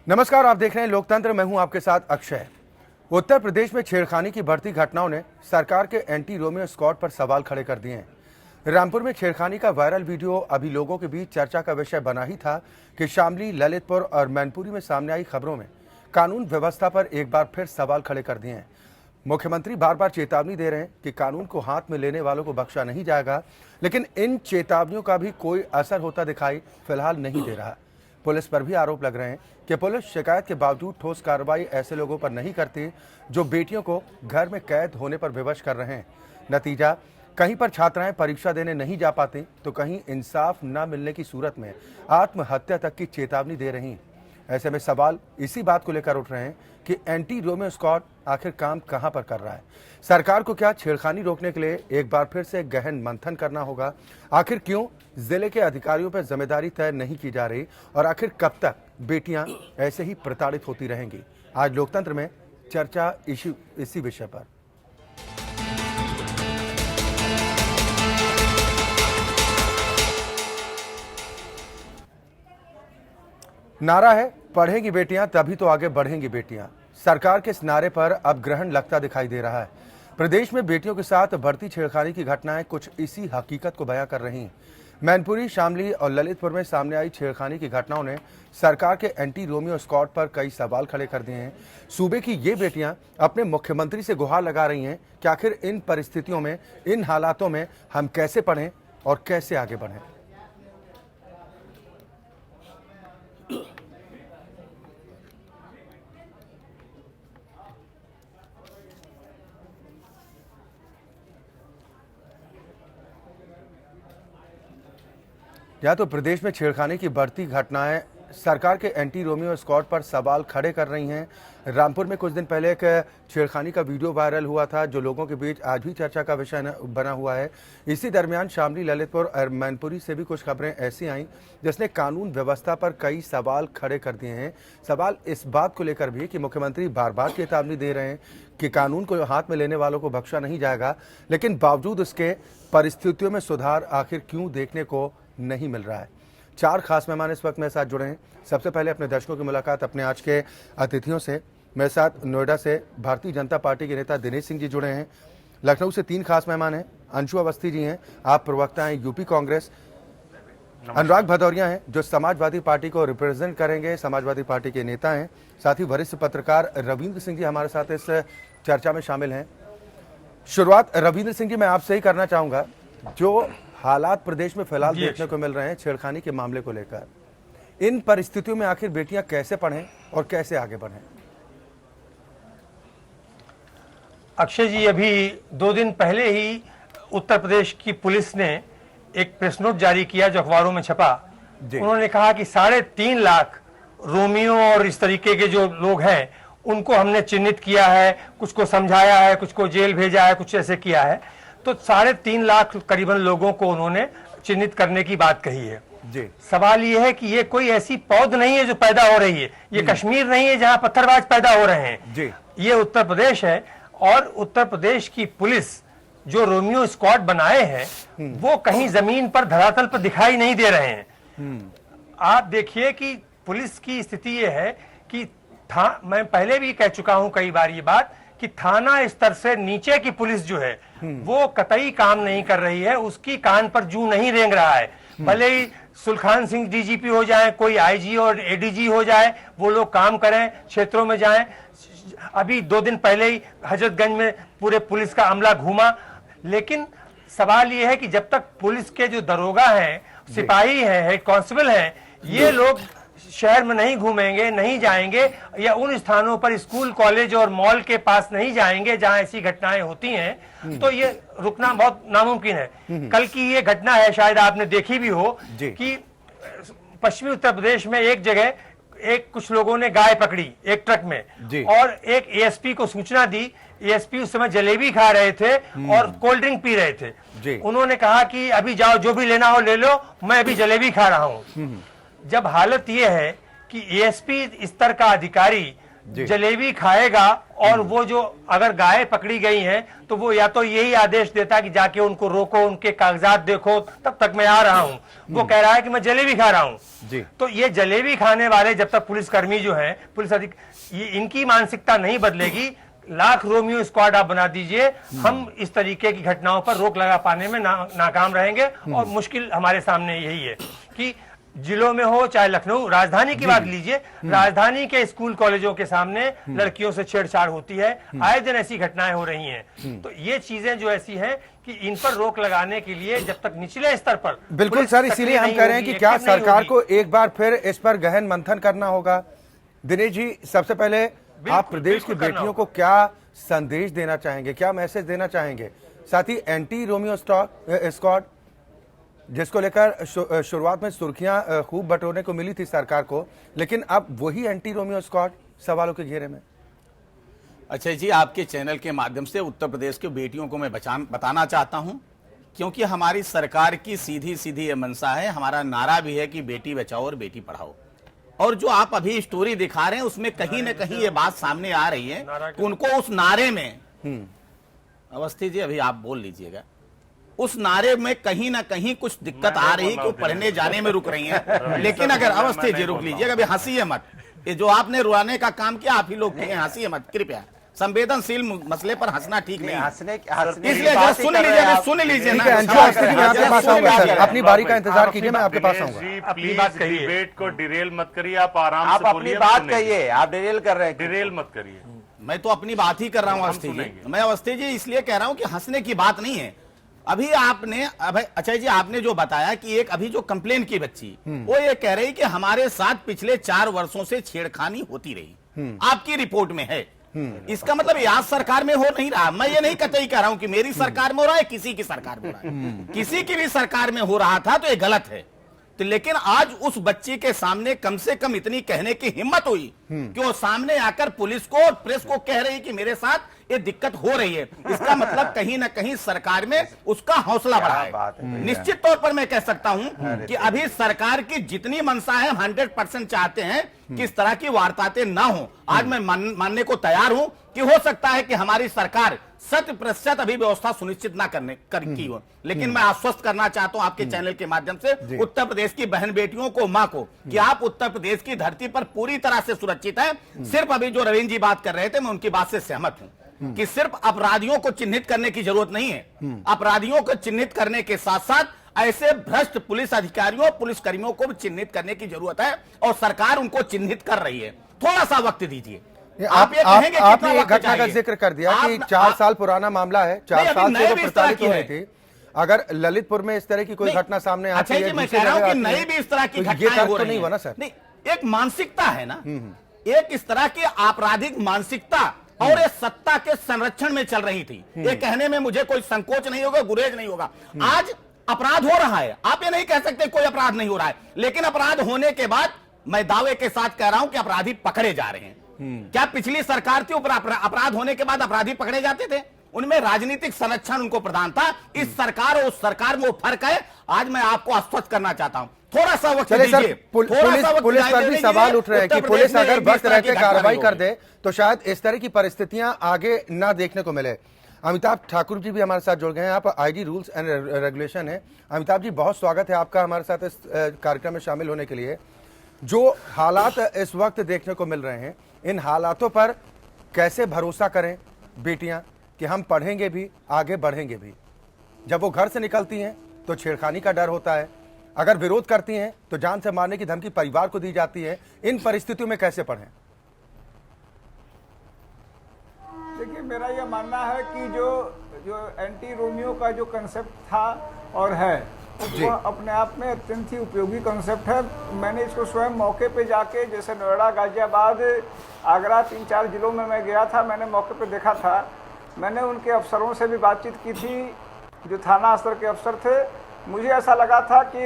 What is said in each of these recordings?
नमस्कार, आप देख रहे हैं लोकतंत्र। मैं हूं आपके साथ अक्षय। उत्तर प्रदेश में छेड़खानी की बढ़ती घटनाओं ने सरकार के एंटी रोमियो स्क्वाड पर सवाल खड़े कर दिए हैं। रामपुर में छेड़खानी का वायरल वीडियो अभी लोगों के बीच चर्चा का विषय बना ही था कि शामली, ललितपुर और मैनपुरी में सामने आई खबरों में कानून व्यवस्था पर एक बार फिर सवाल खड़े कर दिए हैं। मुख्यमंत्री बार बार चेतावनी दे रहे हैं कि कानून को हाथ में लेने वालों को बख्शा नहीं जाएगा, लेकिन इन चेतावनियों का भी कोई असर होता दिखाई फिलहाल नहीं दे रहा। पुलिस पर भी आरोप लग रहे हैं कि पुलिस शिकायत के बावजूद ठोस कार्रवाई ऐसे लोगों पर नहीं करती जो बेटियों को घर में कैद होने पर विवश कर रहे हैं। नतीजा, कहीं पर छात्राएं परीक्षा देने नहीं जा पाती तो कहीं इंसाफ न मिलने की सूरत में आत्महत्या तक की चेतावनी दे रही। ऐसे में सवाल इसी बात को लेकर उठ रहे हैं कि एंटी रोमियो स्क्वाड आखिर काम कहां पर कर रहा है। सरकार को क्या छेड़खानी रोकने के लिए एक बार फिर से गहन मंथन करना होगा? आखिर क्यों जिले के अधिकारियों पर जिम्मेदारी तय नहीं की जा रही और आखिर कब तक बेटियां ऐसे ही प्रताड़ित होती रहेंगी? आज लोकतंत्र में चर्चा इसी विषय पर। नारा है, पढ़ेंगी बेटियां तभी तो आगे बढ़ेंगी बेटियां। सरकार के इस नारे पर अब ग्रहण लगता दिखाई दे रहा है। प्रदेश में बेटियों के साथ बढ़ती छेड़खानी की घटनाएं कुछ इसी हकीकत को बयां कर रही। मैनपुरी, शामली और ललितपुर में सामने आई छेड़खानी की घटनाओं ने सरकार के एंटी रोमियो स्क्वाड पर कई सवाल खड़े कर दिए हैं। सूबे की ये बेटियां अपने मुख्यमंत्री से गुहार लगा रही हैं कि आखिर इन परिस्थितियों में, इन हालातों में हम कैसे पढ़ें और कैसे आगे बढ़ें। या तो प्रदेश में छेड़खानी की बढ़ती घटनाएं सरकार के एंटी रोमियो स्क्वाड पर सवाल खड़े कर रही हैं। रामपुर में कुछ दिन पहले एक छेड़खानी का वीडियो वायरल हुआ था जो लोगों के बीच आज भी चर्चा का विषय बना हुआ है। इसी दरमियान शामली, ललितपुर और मैनपुरी से भी कुछ खबरें ऐसी आईं जिसने कानून व्यवस्था पर कई सवाल खड़े कर दिए हैं। सवाल इस बात को लेकर भी कि मुख्यमंत्री बार बार चेतावनी दे रहे हैं कि कानून को हाथ में लेने वालों को बख्शा नहीं जाएगा, लेकिन बावजूद इसके परिस्थितियों में सुधार आखिर क्यों देखने को नहीं मिल रहा है। चार खास मेहमान इस वक्त मेरे साथ जुड़े हैं। सबसे पहले अपने दर्शकों की मुलाकात अपने आज के अतिथियों से। मेरे साथ नोएडा से भारतीय जनता पार्टी के नेता दिनेश सिंह जी जुड़े हैं। लखनऊ से तीन खास मेहमान हैं। अंशु अवस्थी जी हैं, आप प्रवक्ता हैं यूपी कांग्रेस। अनुराग भदौरिया हैं जो समाजवादी पार्टी को रिप्रेजेंट करेंगे, समाजवादी पार्टी के नेता हैं। साथ ही वरिष्ठ पत्रकार रविंद्र सिंह जी हमारे साथ इस चर्चा में शामिल हैं। शुरुआत रविंद्र सिंह जी मैं आपसे ही करना चाहूंगा। जो हालात प्रदेश में फिलहाल देखने को मिल रहे हैं छेड़खानी के मामले को लेकर, इन परिस्थितियों में आखिर बेटियां कैसे पढ़ें और कैसे आगे बढ़ें? अक्षय जी, अभी 2 दिन पहले ही उत्तर प्रदेश की पुलिस ने एक प्रेस नोट जारी किया जो अखबारों में छपा। उन्होंने कहा कि 3.5 लाख रोमियो और इस तरीके के जो लोग हैं उनको हमने चिन्हित किया है, कुछ को समझाया है, कुछ को जेल भेजा है, कुछ ऐसे किया है। तो 3.5 लाख करीबन लोगों को उन्होंने चिन्हित करने की बात कही है जी। सवाल ये है कि ये कोई ऐसी पौध नहीं है जो पैदा हो रही है, ये कश्मीर नहीं है जहां पत्थरबाज पैदा हो रहे हैं जी। ये उत्तर प्रदेश है और उत्तर प्रदेश की पुलिस जो रोमियो स्क्वाड बनाए हैं वो कहीं जमीन पर, धरातल पर दिखाई नहीं दे रहे हैं। आप देखिए कि पुलिस की स्थिति ये है कि मैं पहले भी कह चुका हूं कई बार ये बात कि थाना स्तर से नीचे की पुलिस जो है वो कतई काम नहीं कर रही है, उसकी कान पर जूं नहीं रेंग रहा है। भले ही सुलखान सिंह डीजीपी हो जाए, कोई आईजी और एडीजी हो जाए, वो लोग काम करें, क्षेत्रों में जाएं। अभी 2 दिन पहले ही हजरतगंज में पूरे पुलिस का अमला घूमा। लेकिन सवाल ये है कि जब तक पुलिस के जो दरोगा हैं, सिपाही हैं, हेड कांस्टेबल हैं, ये लोग शहर में नहीं घूमेंगे, नहीं जाएंगे या उन स्थानों पर स्कूल, कॉलेज और मॉल के पास नहीं जाएंगे जहां ऐसी घटनाएं होती हैं, तो ये रुकना बहुत नामुमकिन है। कल की ये घटना है, शायद आपने देखी भी हो कि पश्चिमी उत्तर प्रदेश में एक जगह कुछ लोगों ने गाय पकड़ी एक ट्रक में और एक एएसपी को सूचना दी। एएसपी उस समय जलेबी खा रहे थे और कोल्ड ड्रिंक पी रहे थे। उन्होंने कहा कि अभी जाओ, जो भी लेना हो ले लो, मैं अभी जलेबी खा रहा हूं। जब हालत यह है कि एएसपी स्तर का अधिकारी जलेबी खाएगा और वो जो अगर गाय पकड़ी गई हैं तो वो या तो यही आदेश देता है कि जाके उनको रोको, उनके कागजात देखो, तब तक मैं आ रहा हूं। वो कह रहा है कि मैं जलेबी खा रहा हूं। तो ये जलेबी खाने वाले जब तक पुलिसकर्मी जो हैं, पुलिस ये इनकी मानसिकता नहीं बदलेगी, लाख रोमियो स्क्वाड आप बना दीजिए, हम इस तरीके की घटनाओं पर रोक लगा पाने में नाकाम रहेंगे। और मुश्किल हमारे सामने यही है कि जिलों में हो चाहे लखनऊ, राजधानी की बात लीजिए, राजधानी के स्कूल कॉलेजों के सामने लड़कियों से छेड़छाड़ होती है, आए दिन ऐसी घटनाएं हो रही हैं। तो ये चीजें जो ऐसी हैं कि इन पर रोक लगाने के लिए जब तक निचले स्तर पर बिल्कुल सर, इसीलिए हम कह रहे हैं कि क्या सरकार को एक बार फिर इस पर गहन मंथन करना होगा। दिनेश जी, सबसे पहले आप प्रदेश की बेटियों को क्या संदेश देना चाहेंगे, क्या मैसेज देना चाहेंगे? साथ ही एंटी रोमियो स्क्वाड जिसको लेकर शुरुआत में सुर्खियां खूब बटोरने को मिली थी सरकार को, लेकिन अब वही एंटी रोमियो स्क्वाड सवालों के घेरे में। अच्छा जी, आपके चैनल के माध्यम से उत्तर प्रदेश की बेटियों को मैं बताना चाहता हूं, क्योंकि हमारी सरकार की सीधी सीधी ये मंशा है, हमारा नारा भी है कि बेटी बचाओ और बेटी पढ़ाओ। और जो आप अभी स्टोरी दिखा रहे हैं उसमें कहीं ना कहीं ये बात सामने आ रही है कि उनको उस नारे में, अवस्थी जी अभी आप बोल लीजिएगा, उस नारे में कहीं ना कहीं कुछ दिक्कत आ रही है कि वो पढ़ने जाने में रुक रही हैं। लेकिन अगर अवस्थी जी रुक लीजिएगा, अभी हंसी मत, ये जो आपने रुआने का काम किया आप ही लोग किए, हंसी मत कृपया, संवेदनशील मसले पर हंसना ठीक नहीं है। इसलिए सुन लीजिए ना, आपके पास आऊंगा सर, अपनी बारी का इंतजार कीजिए, मैं आपके पास आऊंगा। अपनी बात कहिए, डिबेट को डिरेल मत करिए, आप आराम से अपनी बात कहिए, आप डिरेल कर रहे हैं, डिरेल मत करिए। मैं तो अपनी बात ही कर रहा हूँ अवस्थी जी, मैं अवस्थी जी इसलिए कह रहा हूँ कि हंसने की बात नहीं है। अभी आपने अच्छा जी, आपने जो बताया कि एक अभी जो कंप्लेन की बच्ची, वो ये कह रही कि हमारे साथ पिछले 4 वर्षों से छेड़खानी होती रही, आपकी रिपोर्ट में है। इसका मतलब आज सरकार में हो नहीं रहा। मैं ये नहीं कतई कह रहा हूं कि मेरी सरकार में हो रहा है, किसी की सरकार में हो रहा है, किसी की भी सरकार में हो रहा था तो ये गलत है। तो लेकिन आज उस बच्ची के सामने कम से कम इतनी कहने की हिम्मत हुई कि वो सामने आकर पुलिस को और प्रेस को कह रही कि मेरे साथ ये दिक्कत हो रही है। इसका मतलब कहीं ना कहीं सरकार में उसका हौसला बढ़ा है। निश्चित तौर पर मैं कह सकता हूं कि अभी सरकार की जितनी मंशा है 100% चाहते हैं कि इस तरह की वारदातें ना हो। आज मैं मानने को तैयार हूं कि हो सकता है कि हमारी सरकार 100% अभी व्यवस्था सुनिश्चित ना की हो, लेकिन मैं आश्वस्त करना चाहता हूं आपके चैनल के माध्यम से उत्तर प्रदेश की बहन बेटियों को, मां को, कि आप उत्तर प्रदेश की धरती पर पूरी तरह से सुरक्षित हैं। सिर्फ अभी जो रविंद्र जी बात कर रहे थे, मैं उनकी बात से सहमत हूं कि सिर्फ अपराधियों को चिन्हित करने की जरूरत नहीं है, अपराधियों को चिन्हित करने के साथ साथ ऐसे भ्रष्ट पुलिस अधिकारियों, पुलिसकर्मियों को भी चिन्हित करने की जरूरत है और सरकार उनको चिन्हित कर रही है। थोड़ा सा वक्त दीजिए। आपने एक घटना का जिक्र कर दिया कि 4 साल पुराना मामला है, 4 साल से वो प्रताड़ित हो रही थी। अगर ललितपुर में इस तरह की कोई घटना सामने आती है, मैं कह रहा हूं कि नई भी इस तरह की घटनाएं हो रही हैं। नहीं, एक मानसिकता है ना, एक इस तरह की आपराधिक मानसिकता और ये सत्ता के संरक्षण में चल रही थी। ये कहने में मुझे कोई संकोच नहीं होगा, गुरेज नहीं होगा। आज अपराध हो रहा है, आप ये नहीं कह सकते कोई अपराध नहीं हो रहा है, लेकिन अपराध होने के बाद मैं दावे के साथ कह रहा हूं कि अपराधी पकड़े जा रहे हैं। क्या पिछली सरकार थी, अपराध होने के बाद अपराधी पकड़े जाते थे? उनमें राजनीतिक संरक्षण उनको प्रदान था। इस सरकार और उस सरकार में वो फर्क है। आज मैं आपको आश्वस्त करना चाहता हूं, थोड़ा सा वक्त दीजिए। पुलिस पर भी सवाल उठ रहे हैं कि पुलिस अगर वक्त रहते कार्रवाई कर दे तो शायद इस तरह की परिस्थितियां आगे ना देखने को मिले। अमिताभ ठाकुर जी भी हमारे साथ जुड़ गए हैं, आप आईजी रूल्स एंड रेगुलेशन है। अमिताभ जी, बहुत स्वागत है आपका हमारे साथ इस कार्यक्रम में शामिल होने के लिए। जो हालात इस वक्त देखने को मिल रहे हैं, इन हालातों पर कैसे भरोसा करें बेटियां कि हम पढ़ेंगे भी, आगे बढ़ेंगे भी? जब वो घर से निकलती हैं तो छेड़खानी का डर होता है, अगर विरोध करती हैं तो जान से मारने की धमकी परिवार को दी जाती है। इन परिस्थितियों में कैसे पढ़ें? देखिए, मेरा यह मानना है कि जो एंटी रोमियो का जो कंसेप्ट था और है, वह अपने आप में अत्यंत ही उपयोगी कंसेप्ट है। मैंने इसको स्वयं मौके पे जाके, जैसे नोएडा, गाजियाबाद, आगरा, 3-4 जिलों में मैं गया था, मैंने मौके पे देखा था। मैंने उनके अफसरों से भी बातचीत की थी, जो थाना स्तर के अफसर थे। मुझे ऐसा लगा था कि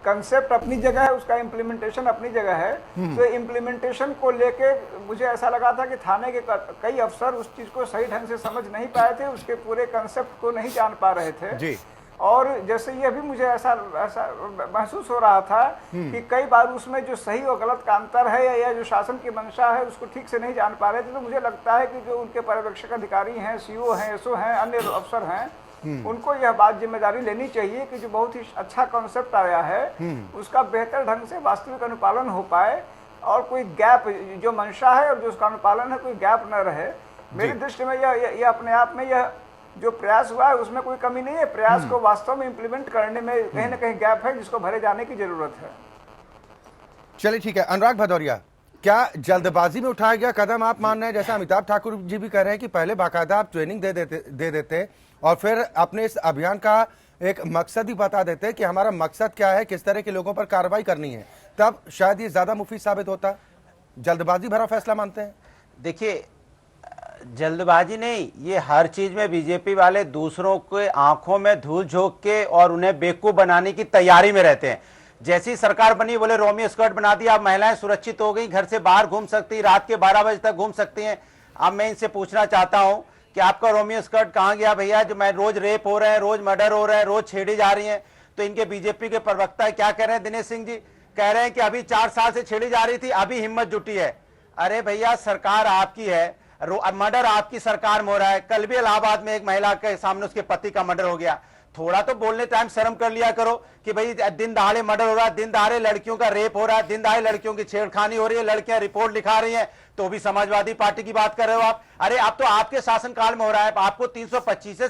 कंसेप्ट अपनी जगह है, उसका इम्प्लीमेंटेशन अपनी जगह है। तो इम्प्लीमेंटेशन को लेके मुझे ऐसा लगा था कि थाने के कई अफसर उस चीज़ को सही ढंग से समझ नहीं पाए थे, उसके पूरे कंसेप्ट को नहीं जान पा रहे थे। और जैसे ये भी मुझे ऐसा ऐसा महसूस हो रहा था कि कई बार उसमें जो सही और गलत का अंतर है या जो शासन की मंशा है उसको ठीक से नहीं जान पा रहे थे। तो मुझे लगता है कि जो उनके पर्यवेक्षक अधिकारी हैं, सीओ हैं, एसओ हैं, अन्य अफसर हैं, उनको यह बात जिम्मेदारी लेनी चाहिए कि जो बहुत ही अच्छा कॉन्सेप्ट आया है उसका बेहतर ढंग से वास्तविक अनुपालन हो पाए और कोई गैप, जो मंशा है और जो उसका अनुपालन है, कोई गैप न रहे। मेरी दृष्टि में यह अपने आप में यह जो प्रयास हुआ है उसमें कोई कमी नहीं है। प्रयास को वास्तव में इंप्लीमेंट करने में कहीं ना कहीं गैप है जिसको भरे जाने की जरूरत है। चलिए ठीक है, अनुराग भदौरिया, क्या जल्दबाजी में उठाया गया कदम आप मान रहे हैं, जैसा अमिताभ ठाकुर जी भी कह रहे हैं कि पहले बाकायदा आप ट्रेनिंग दे देते और फिर अपने इस अभियान का एक मकसद ही बता देते कि हमारा मकसद क्या है, किस तरह के लोगों पर कार्रवाई करनी है, तब शायद ये ज्यादा मुफीद साबित होता। जल्दबाजी भरा फैसला मानते हैं? देखिए, जल्दबाजी नहीं, ये हर चीज में बीजेपी वाले दूसरों के आंखों में धूल झोंक के और उन्हें बेवकूफ बनाने की तैयारी में रहते हैं। जैसी सरकार बनी बोले रोमियो स्कर्ट बना दिया, अब महिलाएं सुरक्षित हो गई, घर से बाहर घूम सकती, रात के 12 बजे तक घूम सकती हैं। अब मैं इनसे पूछना चाहता हूं कि आपका रोमियो स्कर्ट कहां गया भैया? जो मैं रोज रेप हो रहे हैं, रोज मर्डर हो रहे हैं, रोज छेड़ी जा रही हैं। तो इनके बीजेपी के प्रवक्ता क्या कह रहे हैं, दिनेश सिंह जी कह रहे हैं कि अभी 4 साल से छेड़ी जा रही थी, अभी हिम्मत जुटी है। अरे भैया, सरकार आपकी है, मर्डर आपकी सरकार में हो रहा है। कल भी इलाहाबाद में एक महिला के सामने उसके पति का मर्डर हो गया। थोड़ा तो बोलने टाइम शर्म कर लिया करो कि भाई दिन दहाड़े मर्डर हो रहा है, दिन दहाड़े लड़कियों का रेप हो रहा है, दिन दहाड़े लड़कियों की छेड़खानी हो रही है, लड़कियां रिपोर्ट लिखा रही हैं, तो भी समाजवादी पार्टी की बात कर रहे हो आप। अरे अब तो आपके शासनकाल में हो रहा है, आपको 325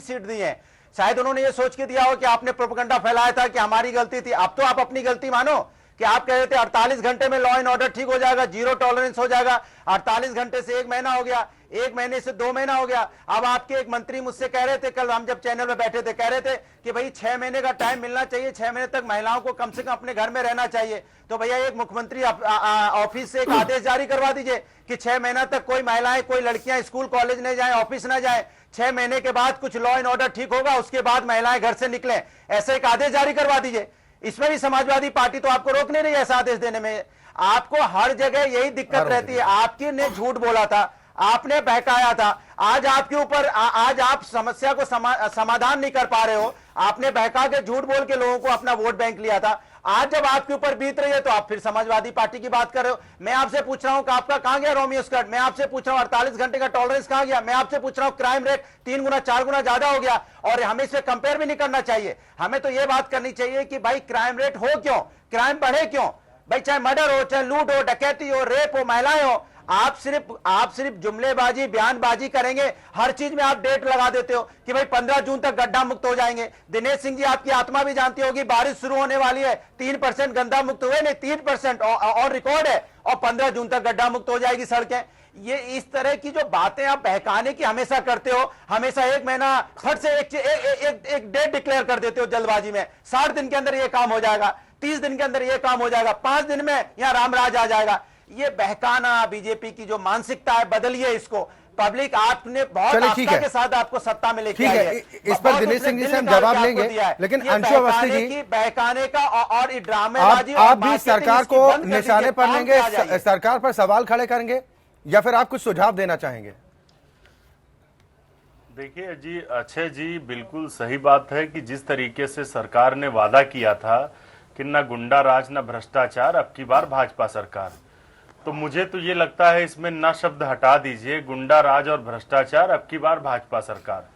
सीट दी है। शायद उन्होंने ये सोच के दिया हो कि आपने प्रोपेगेंडा फैलाया था कि हमारी गलती थी। अब तो आप अपनी गलती मानो कि आप कह रहे थे 48 घंटे में लॉ एंड ऑर्डर ठीक हो जाएगा, जीरो टॉलरेंस हो जाएगा। 48 घंटे से 1 महीना हो गया, 1 महीने से 2 महीना हो गया। अब आपके एक मंत्री मुझसे कह रहे थे, कल हम जब चैनल में बैठे थे, कह रहे थे कि भाई 6 महीने का टाइम मिलना चाहिए, 6 महीने तक महिलाओं को कम से कम अपने घर में रहना चाहिए। तो भैया एक मुख्यमंत्री ऑफिस से एक आदेश जारी करवा दीजिए कि 6 महीना तक कोई महिलाएं, कोई लड़कियां स्कूल कॉलेज नहीं जाए, ऑफिस ना जाए। 6 महीने के बाद कुछ लॉ एंड ऑर्डर ठीक होगा, उसके बाद महिलाएं घर से निकलें, ऐसा एक आदेश जारी करवा दीजिए। इसमें भी समाजवादी पार्टी तो आपको रोक नहीं रही ऐसा आदेश देने में। आपको हर जगह यही दिक्कत रहती है। आपके ने झूठ बोला था, आपने बहकाया था, आज आपके ऊपर आज आप समस्या को समाधान नहीं कर पा रहे हो। आपने बहका के झूठ बोल के लोगों को अपना वोट बैंक लिया था। आज जब आपके ऊपर बीत रही है तो आप फिर समाजवादी पार्टी की बात कर रहे हो। मैं आपसे पूछ रहा हूं कि आपका कहां गया रोमियो स्कर्ट? मैं आपसे पूछ रहा हूं 48 घंटे का टॉलरेंस कहां गया? मैं आपसे पूछ रहा हूं क्राइम रेट 3 गुना 4 गुना ज्यादा हो गया। और हमें इसे कंपेयर भी नहीं करना चाहिए। हमें तो यह बात करनी चाहिए कि भाई क्राइम रेट हो क्यों, क्राइम बढ़े क्यों? भाई चाहे मर्डर हो, चाहे लूट हो, डकैती हो, रेप हो, महिलाएं हो, आप सिर्फ जुमलेबाजी, बयानबाजी करेंगे। हर चीज में आप डेट लगा देते हो कि भाई 15 जून तक गड्ढा मुक्त हो जाएंगे। दिनेश सिंह जी, आपकी आत्मा भी जानती होगी, बारिश शुरू होने वाली है, 3% गड्ढा मुक्त हुए नहीं, 3% और रिकॉर्ड है, और 15 जून तक गड्ढा मुक्त हो जाएगी सड़कें। ये इस तरह की जो बातें आप बहकाने की हमेशा करते हो, हमेशा 1 महीना फट से एक डेट डिक्लेयर कर देते हो जल्दबाजी में। 60 दिन के अंदर ये काम हो जाएगा, 30 दिन के अंदर ये काम हो जाएगा, 5 दिन में यहां रामराज आ जाएगा। ये बहकाना बीजेपी की जो मानसिकता है, बदलिए इसको। पब्लिक आपने बहुत आस्था के साथ आपको सत्ता में लेके आई है। इस पर दिनेश सिंह जी से हम जवाब लेंगे, लेकिन अंशु अवस्थी जी, बहकाने का और ड्रामेबाजी, आप भी सरकार को निशाने पर लेंगे, सरकार पर सवाल खड़े करेंगे, या फिर आप कुछ सुझाव देना चाहेंगे? देखिए जी, अक्षय जी, बिल्कुल सही बात है कि जिस तरीके से सरकार ने वादा किया था कि न गुंडा राज न भ्रष्टाचार, अब की बार भाजपा सरकार, तो मुझे तो ये लगता है इसमें न शब्द हटा दीजिए, गुंडा राज और भ्रष्टाचार, अब की बार भाजपा सरकार।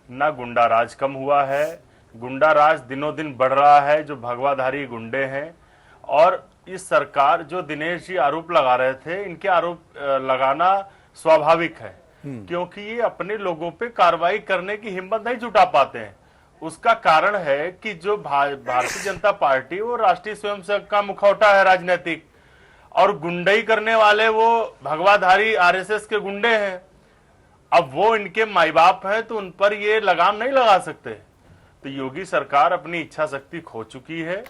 न गुंडा राज कम हुआ है, गुंडा राज दिनों दिन बढ़ रहा है, जो भगवाधारी गुंडे हैं। और इस सरकार, जो दिनेश जी आरोप लगा रहे थे, इनके आरोप लगाना स्वाभाविक है, क्योंकि ये अपने लोगों पे कार्रवाई करने की हिम्मत नहीं जुटा पाते हैं। उसका कारण है कि जो भारतीय जनता पार्टी, वो राष्ट्रीय स्वयंसेवक का मुखौटा है राजनीतिक, और गुंडई करने वाले वो भगवाधारी आरएसएस के गुंडे हैं। अब वो इनके माई बाप हैं, तो उन पर ये लगाम नहीं लगा सकते। तो योगी सरकार अपनी इच्छा शक्ति खो चुकी है।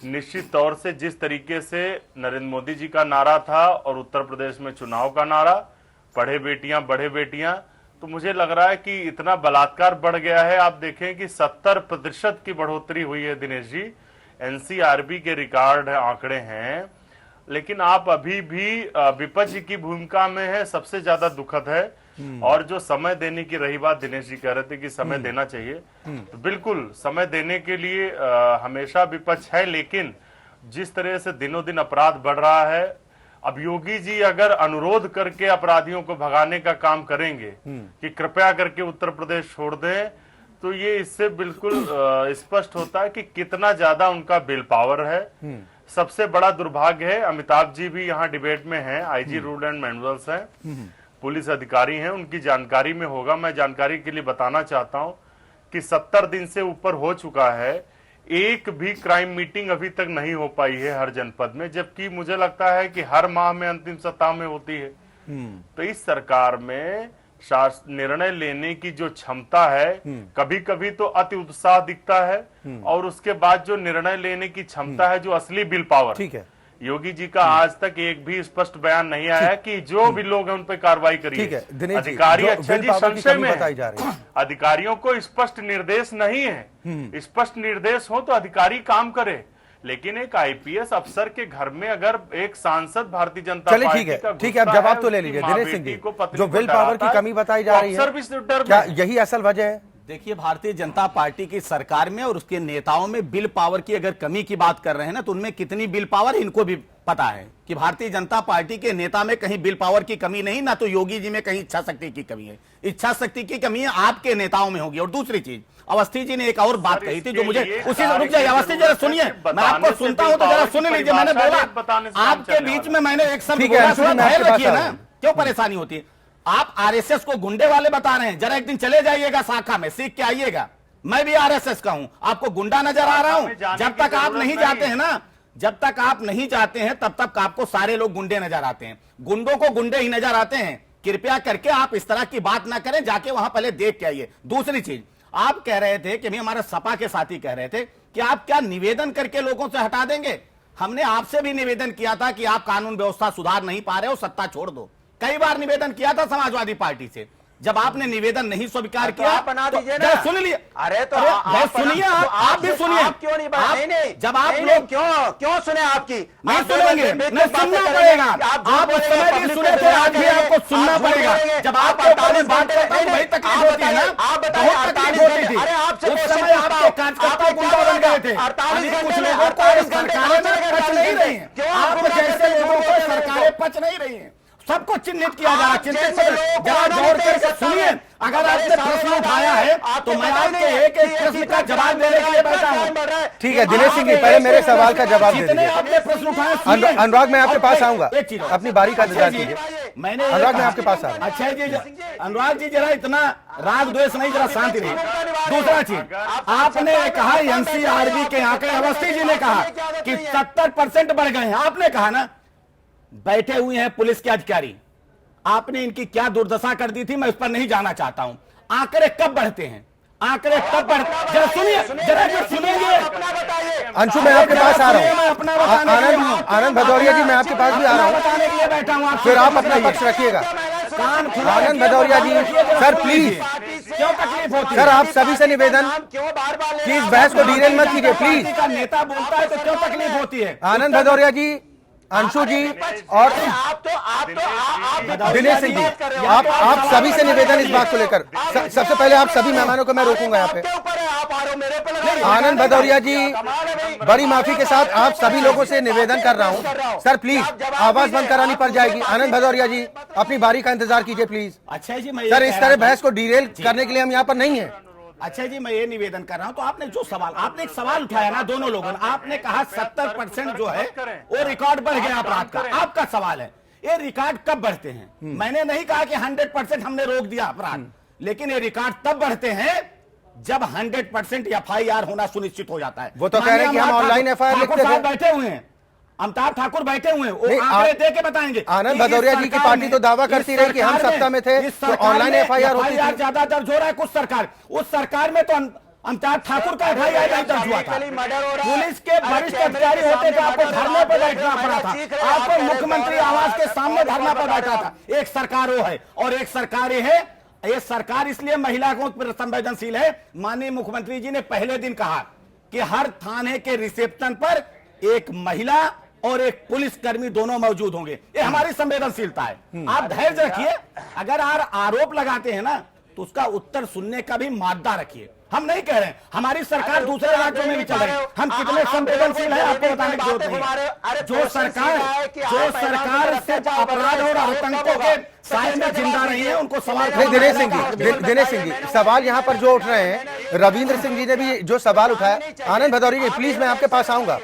निश्चित तौर से जिस तरीके से नरेंद्र मोदी जी का नारा था और उत्तर प्रदेश में चुनाव का नारा, पढ़े बेटियां बढ़े बेटियां, तो मुझे लग रहा है कि इतना बलात्कार बढ़ गया है। आप देखें कि 70% की बढ़ोतरी हुई है दिनेश जी, एनसीआरबी के रिकॉर्ड आंकड़े हैं। लेकिन आप अभी भी विपक्ष की भूमिका में है। सबसे ज्यादा दुखद है और जो समय देने की रही बात, दिनेश जी कह रहे थे कि समय देना चाहिए, तो बिल्कुल समय देने के लिए हमेशा विपक्ष है, लेकिन जिस तरह से दिनों दिन अपराध बढ़ रहा है, अब योगी जी अगर अनुरोध करके अपराधियों को भगाने का काम करेंगे कि कृपया करके उत्तर प्रदेश छोड़ दें, तो ये इससे बिल्कुल स्पष्ट होता है कि कितना ज्यादा उनका विल पावर है। सबसे बड़ा दुर्भाग्य है, अमिताभ जी भी यहाँ डिबेट में हैं, आईजी रूल एंड मैनुअल्स हैं, पुलिस अधिकारी हैं, उनकी जानकारी में होगा। मैं जानकारी के लिए बताना चाहता हूं कि 70 दिन से ऊपर हो चुका है, एक भी क्राइम मीटिंग अभी तक नहीं हो पाई है हर जनपद में, जबकि मुझे लगता है कि हर माह में अंतिम सप्ताह में होती है। तो इस सरकार में निर्णय लेने की जो क्षमता है, कभी कभी तो अति उत्साह दिखता है, और उसके बाद जो निर्णय लेने की क्षमता है, जो असली विल पावर, ठीक है, योगी जी का आज तक एक भी स्पष्ट बयान नहीं आया कि जो भी लोग हैं उन पर कार्रवाई करिए। ठीक है दिनेश जी, अधिकारी जो अच्छा विल जी पावर की संशय कमी में बताई जा रही है। अधिकारियों को स्पष्ट निर्देश नहीं है, स्पष्ट निर्देश हो तो अधिकारी काम करे, लेकिन एक आईपीएस अफसर के घर में अगर एक सांसद भारतीय जनता चलिए पार्टी ठीक का है, ठीक है, अब घुसता जवाब तो ले उसकी लीजिए माँ दिनेश सिंह बेटी जी, को, पत्नी जो को विल पावर डराता की है, कमी बताई जा तो रही अफसर है, भी इस डर क्या में यही असल वजह है? देखिए, भारतीय जनता पार्टी की सरकार में और उसके नेताओं में बिल पावर की अगर कमी की बात कर रहे हैं ना, तो उनमें कितनी बिल पावर इनको भी पता है कि भारतीय जनता पार्टी के नेता में कहीं बिल पावर की कमी नहीं, ना तो योगी जी में कहीं इच्छा शक्ति की कमी है। इच्छा शक्ति की कमी है आपके नेताओं में होगी। और दूसरी चीज, अवस्थी जी ने एक और बात कही थी जो मुझे उसी से रुक जाइए, अवस्थी जरा सुनिए, मैं आपको सुनता हूं तो जरा सुन लीजिए। मैंने बोला आपके बीच में मैंने एक शब्द बोला, थोड़ा धैर्य रखिए ना, क्यों परेशानी होती है? आप आरएसएस को गुंडे वाले बता रहे हैं, जरा एक दिन चले जाइएगा शाखा में, सीख के आइएगा। मैं भी आरएसएस का हूं, आपको गुंडा नजर आ रहा हूं। जब तक आप नहीं जाते हैं ना, जब तक आप नहीं जाते हैं तब तक आपको सारे लोग गुंडे नजर आते हैं, गुंडों को गुंडे ही नजर आते हैं। कृपया करके आप इस तरह की बात ना करें, जाके वहां पहले देख के आइए। दूसरी चीज, आप कह रहे थे कि भी हमारे सपा के साथी कह रहे थे कि आप क्या निवेदन करके लोगों से हटा देंगे। हमने आपसे भी निवेदन किया था कि आप कानून व्यवस्था सुधार नहीं पा रहे हो, सत्ता छोड़ दो। कई बार निवेदन किया था समाजवादी पार्टी से, जब आपने निवेदन नहीं स्वीकार किया आप बना दीजिए ना। सुन लिए, अरे तो सुनिए, आप भी सुनिए। आप क्यों नहीं बना? नहीं, जब आप नहीं, लोग क्यों सुने आपकी? नहीं आप सुनेंगे, नहीं सुनना पड़ेगा। आप उस समय भी सुने थे, आज भी आपको सुनना पड़ेगा। जब आपके ऊपर में बात करता हूं, वही तकलीफ होती है ना, बहुत तकलीफ होती थी। उस समय आपके कार्यकर्ता गुंडा बन गए थे। अभी कुछ लोगों को सरकारें पच नहीं रही हैं, आप जैसे लोगों को सरकारें पच नहीं रही हैं। सबको चिन्हित किया जा रहा है, चिंतित जरा गौर करके सुनिए। अगर आपने प्रश्न उठाया है तो मैं आपके एक एक प्रश्न का जवाब देने के लिए बैठा हूं। ठीक है दिनेश सिंह जी, पहले मेरे सवाल का जवाब दे जितने दीजिए। आपने प्रश्न उठाए सुनिए। अनुराग मैं आपके पास आऊंगा, एक चीज अपनी बारी का इंतजार कीजिए। मैंने अनुराग मैं आपके पास आ रहा हूं। अच्छा जी, अनुराग जी जरा इतना राग द्वेष नहीं, जरा शांति रहिए। दूसरा चीज, आपने कहा एनसीआरबी के आंकड़े, अवस्थी जी ने कहा कि 70% बढ़ गए हैं। आपने कहा ना, बैठे हुए हैं पुलिस के अधिकारी, आपने इनकी क्या दुर्दशा कर दी थी, मैं उस पर नहीं जाना चाहता हूं। आंकड़े कब बढ़ते हैं, आंकड़े कब बढ़ते, जरा सुनिए, जरा सुनेंगे। अंशु मैं आपके पास आ रहा हूँ, अपना बताने आनंद भदौरिया जी मैं आपके पास भी आ रहा हूँ, बताने के लिए बैठा हूँ। फिर आप अपना पक्ष रखिएगा। कान खुला आनंद भदौरिया जी, सर प्लीज, क्यों तकलीफ होती है? सर आप सभी से निवेदन कि इस बहस को डीरेल मत कीजिए प्लीज। पार्टी का नेता बोलता है तो क्यों तकलीफ होती है? आनंद भदौरिया जी, अंशु जी और दिनेश सिंह जी, आप सभी से निवेदन इस बात को लेकर, सबसे पहले आप सभी मेहमानों को मैं रोकूंगा यहाँ पे। आनंद भदौरिया जी, बड़ी माफी के साथ आप सभी लोगों से निवेदन कर रहा हूँ, सर प्लीज आवाज बंद करानी पड़ जाएगी। आनंद भदौरिया जी अपनी बारी का इंतजार कीजिए प्लीज। अच्छा जी, मैं सर इस तरह बहस को डीरेल करने के लिए हम यहाँ पर नहीं है। अच्छा जी, मैं ये निवेदन कर रहा हूं, तो आपने जो सवाल, आपने एक सवाल उठाया ना दोनों लोगों ने, आपने कहा 70% जो है वो रिकॉर्ड बढ़ गया अपराध का। आपका सवाल है ये रिकॉर्ड कब बढ़ते हैं? मैंने नहीं कहा कि 100% हमने रोक दिया अपराध, लेकिन ये रिकॉर्ड तब बढ़ते हैं जब 100% एफआईआर होना सुनिश्चित हो जाता है। वो तो कह रहे हैं कि हम ऑनलाइन एफआईआर लिखते थे। बैठे हुए हैं, अमिताभ ठाकुर बैठे हुए हैं, वो आंकड़े दे के बताएंगे। आनंद भदौरिया जी की पार्टी तो दावा करती रही कि हम सत्ता में थे तो ऑनलाइन एफआईआर होती थी। ज्यादा दर्ज हो रहा है कुछ सरकार, उस सरकार में तो अमिताभ ठाकुर का एफआईआर नहीं दर्ज हुआ था। पुलिस के वरिष्ठ अधिकारी होते थे, आपको धरने पर बैठना पड़ा था, आपको मुख्यमंत्री आवास के सामने धरना पर बैठा था। एक सरकार वो है और एक सरकार ये है। ये सरकार इसलिए महिला को संवेदनशील है, माननीय मुख्यमंत्री जी ने पहले दिन कहा कि हर थाने के रिसेप्शन पर एक महिला और एक पुलिसकर्मी दोनों मौजूद होंगे। ये हमारी संवेदनशीलता है। आप धैर्य रखिए। अगर आप आरोप लगाते हैं ना तो उसका उत्तर सुनने का भी मादा रखिए। हम नहीं कह रहे हैं, हमारी सरकार दूसरे राज्यों में भी चल रही है। हम कितने संवेदनशील हैं आपको बताने की जरूरत नहीं। जो सरकार से अपराध और आतंकों के साय में जिंदा रही है उनको सवाल नहीं, दिनेश सिंह जी सवाल यहाँ पर जो उठ रहे हैं, रविंद्र सिंह जी ने भी जो सवाल उठाया, आनंद भदौरिया जी प्लीज मैं आपके पास आऊंगा।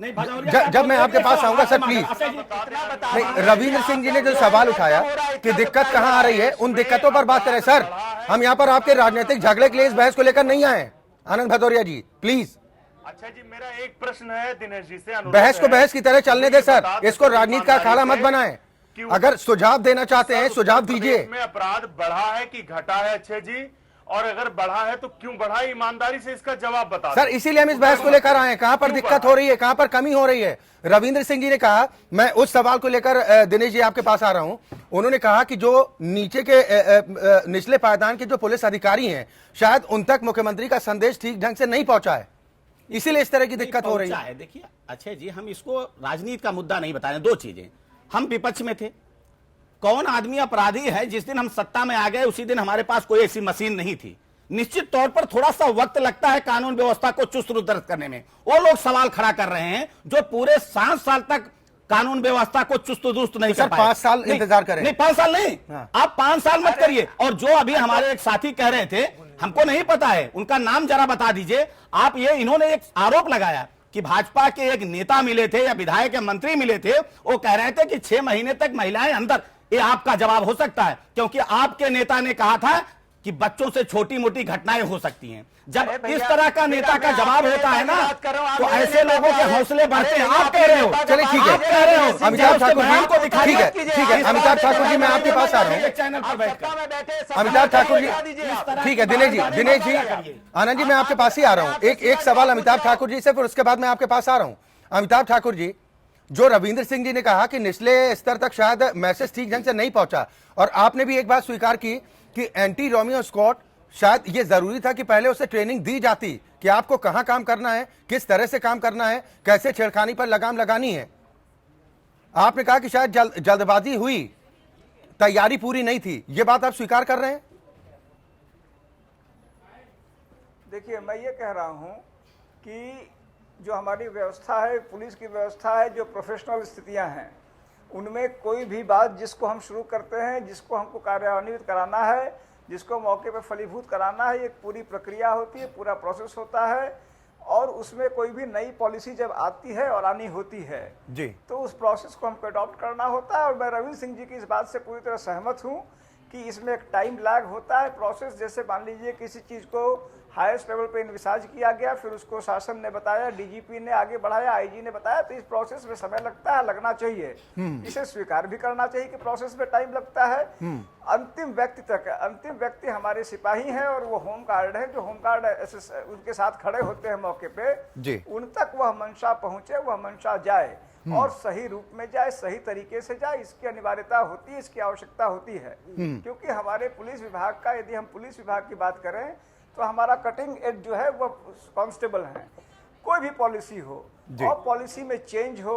जब मैं आपके पास आऊंगा सर प्लीज। नहीं, रविंद्र सिंह जी ने जो सवाल उठाया कि दिक्कत कहां आ रही है, उन दिक्कतों पर बात करें सर। हम यहाँ पर आपके राजनीतिक झगड़े के लिए इस बहस को लेकर नहीं आए। आनंद भदौरिया जी प्लीज। अच्छा जी, मेरा एक प्रश्न है दिनेश जी से। बहस को बहस की तरह चलने दे सर, इसको राजनीति का अखाड़ा मत बनाएं। अगर सुझाव देना चाहते हैं सुझाव दीजिए। में अपराध बढ़ा है कि घटा है अक्षय जी, और अगर बढ़ा है तो क्यों बढ़ा है, ईमानदारी से इसका जवाब बता सर। इसीलिए हम इस बहस को लेकर आए हैं, कहां पर दिक्कत हो रही है, कहां पर कमी हो रही है। रविंद्र सिंह जी ने कहा, मैं उस सवाल को लेकर दिनेश जी आपके पास आ रहा हूं। उन्होंने कहा कि जो नीचे के निचले पायदान के जो पुलिस अधिकारी हैं, शायद उन तक मुख्यमंत्री का संदेश ठीक ढंग से नहीं पहुंचा है, इसीलिए इस तरह की दिक्कत हो रही है। देखिए अक्षय जी, हम इसको राजनीति का मुद्दा नहीं बताए। दो चीजें, हम विपक्ष में थे। कौन आदमी अपराधी है, जिस दिन हम सत्ता में आ गए उसी दिन हमारे पास कोई ऐसी मशीन नहीं थी। निश्चित तौर पर थोड़ा सा वक्त लगता है कानून व्यवस्था को चुस्त दुरुस्त करने में। वो लोग सवाल खड़ा कर रहे हैं जो पूरे 7 साल तक कानून व्यवस्था को चुस्त दुरुस्त नहीं कर पाए। 5 साल इंतजार करें। नहीं, 5 साल नहीं, आप 5 साल मत करिए। और जो अभी हमारे एक साथी कह रहे थे, हमको नहीं पता है उनका नाम, जरा बता दीजिए आप। ये इन्होंने एक आरोप लगाया कि भाजपा के एक नेता मिले थे या विधायक या मंत्री मिले थे, वो कह रहे थे कि 6 महीने तक महिलाएं अंदर। ये आपका जवाब हो सकता है, क्योंकि आपके नेता ने कहा था कि बच्चों से छोटी मोटी घटनाएं हो सकती हैं। जब इस तरह का नेता का जवाब होता है ना, तो ऐसे लोगों के हौसले बढ़ते हैं। आप कह रहे हो, चलिए ठीक है, कह रहे हो अमिताभ ठाकुर जी को दिखाइए। ठीक है अमिताभ ठाकुर जी, मैं आपके पास आ रहा हूँ। चैनल पर बैठकर अमिताभ ठाकुर जी ठीक है। दिनेश जी आनंद जी, मैं आपके पास ही आ रहा हूँ। एक सवाल अमिताभ ठाकुर जी से, फिर उसके बाद मैं आपके पास आ रहा हूँ। अमिताभ ठाकुर जी, जो रविंद्र सिंह जी ने कहा कि निचले स्तर तक शायद मैसेज ठीक ढंग से नहीं पहुंचा, और आपने भी एक बात स्वीकार की कि एंटी रोमियो स्क्वाड शायद ये जरूरी था कि पहले उसे ट्रेनिंग दी जाती कि आपको कहां काम करना है, किस तरह से काम करना है, कैसे छेड़खानी पर लगाम लगानी है। आपने कहा कि शायद जल्दबाजी हुई, तैयारी पूरी नहीं थी। ये बात आप स्वीकार कर रहे हैं? देखिए, मैं ये कह रहा हूं कि जो हमारी व्यवस्था है, पुलिस की व्यवस्था है, जो प्रोफेशनल स्थितियां हैं, उनमें कोई भी बात जिसको हम शुरू करते हैं, जिसको हमको कार्यान्वित कराना है, जिसको मौके पर फलीभूत कराना है, एक पूरी प्रक्रिया होती है, पूरा प्रोसेस होता है। और उसमें कोई भी नई पॉलिसी जब आती है और आनी होती है जी, तो उस प्रोसेस को हमको अडॉप्ट करना होता है। और मैं रविंद्र सिंह जी की इस बात से पूरी तरह सहमत हूँ कि इसमें एक टाइम लैग होता है। प्रोसेस जैसे मान लीजिए किसी चीज़ को हाईएस्ट लेवल पे इन्विसाज किया गया, फिर उसको शासन ने बताया, डीजीपी ने आगे बढ़ाया, आईजी ने बताया, तो इस प्रोसेस में समय लगता है, लगना चाहिए। इसे स्वीकार भी करना चाहिए कि प्रोसेस में टाइम लगता है। अंतिम व्यक्ति तक, अंतिम व्यक्ति हमारे सिपाही हैं और वो होम गार्ड है, जो होम गार्ड उनके साथ खड़े होते हैं मौके पे जी। उन तक वह मंशा पहुंचे, वह मंशा जाए और सही रूप में जाए, सही तरीके से जाए। इसकी अनिवार्यता होती है, इसकी आवश्यकता होती है। क्योंकि हमारे पुलिस विभाग का, यदि हम पुलिस विभाग की बात करें तो हमारा कटिंग एज जो है वह कांस्टेबल है। कोई भी पॉलिसी हो और पॉलिसी में चेंज हो,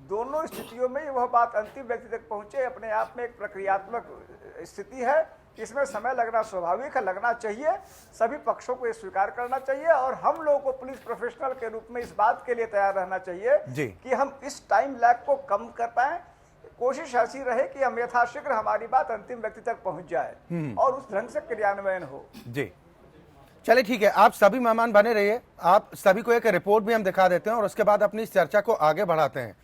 दोनों स्थितियों में वह बात अंतिम व्यक्ति तक पहुंचे, अपने आप में एक प्रक्रियात्मक स्थिति है। इसमें समय लगना स्वाभाविक है, लगना चाहिए। सभी पक्षों को ये स्वीकार करना चाहिए और हम लोगों को पुलिस प्रोफेशनल के रूप में इस बात के लिए तैयार रहना चाहिए कि हम इस टाइम लैग को कम कर पाएं। कोशिश ऐसी रहे कि हम यथाशीघ्र हमारी बात अंतिम व्यक्ति तक पहुंच जाए और उस ढंग से क्रियान्वयन हो। जी, चलिए ठीक है, आप सभी मेहमान बने रहिए। आप सभी को एक रिपोर्ट भी हम दिखा देते हैं और उसके बाद अपनी इस चर्चा को आगे बढ़ाते हैं।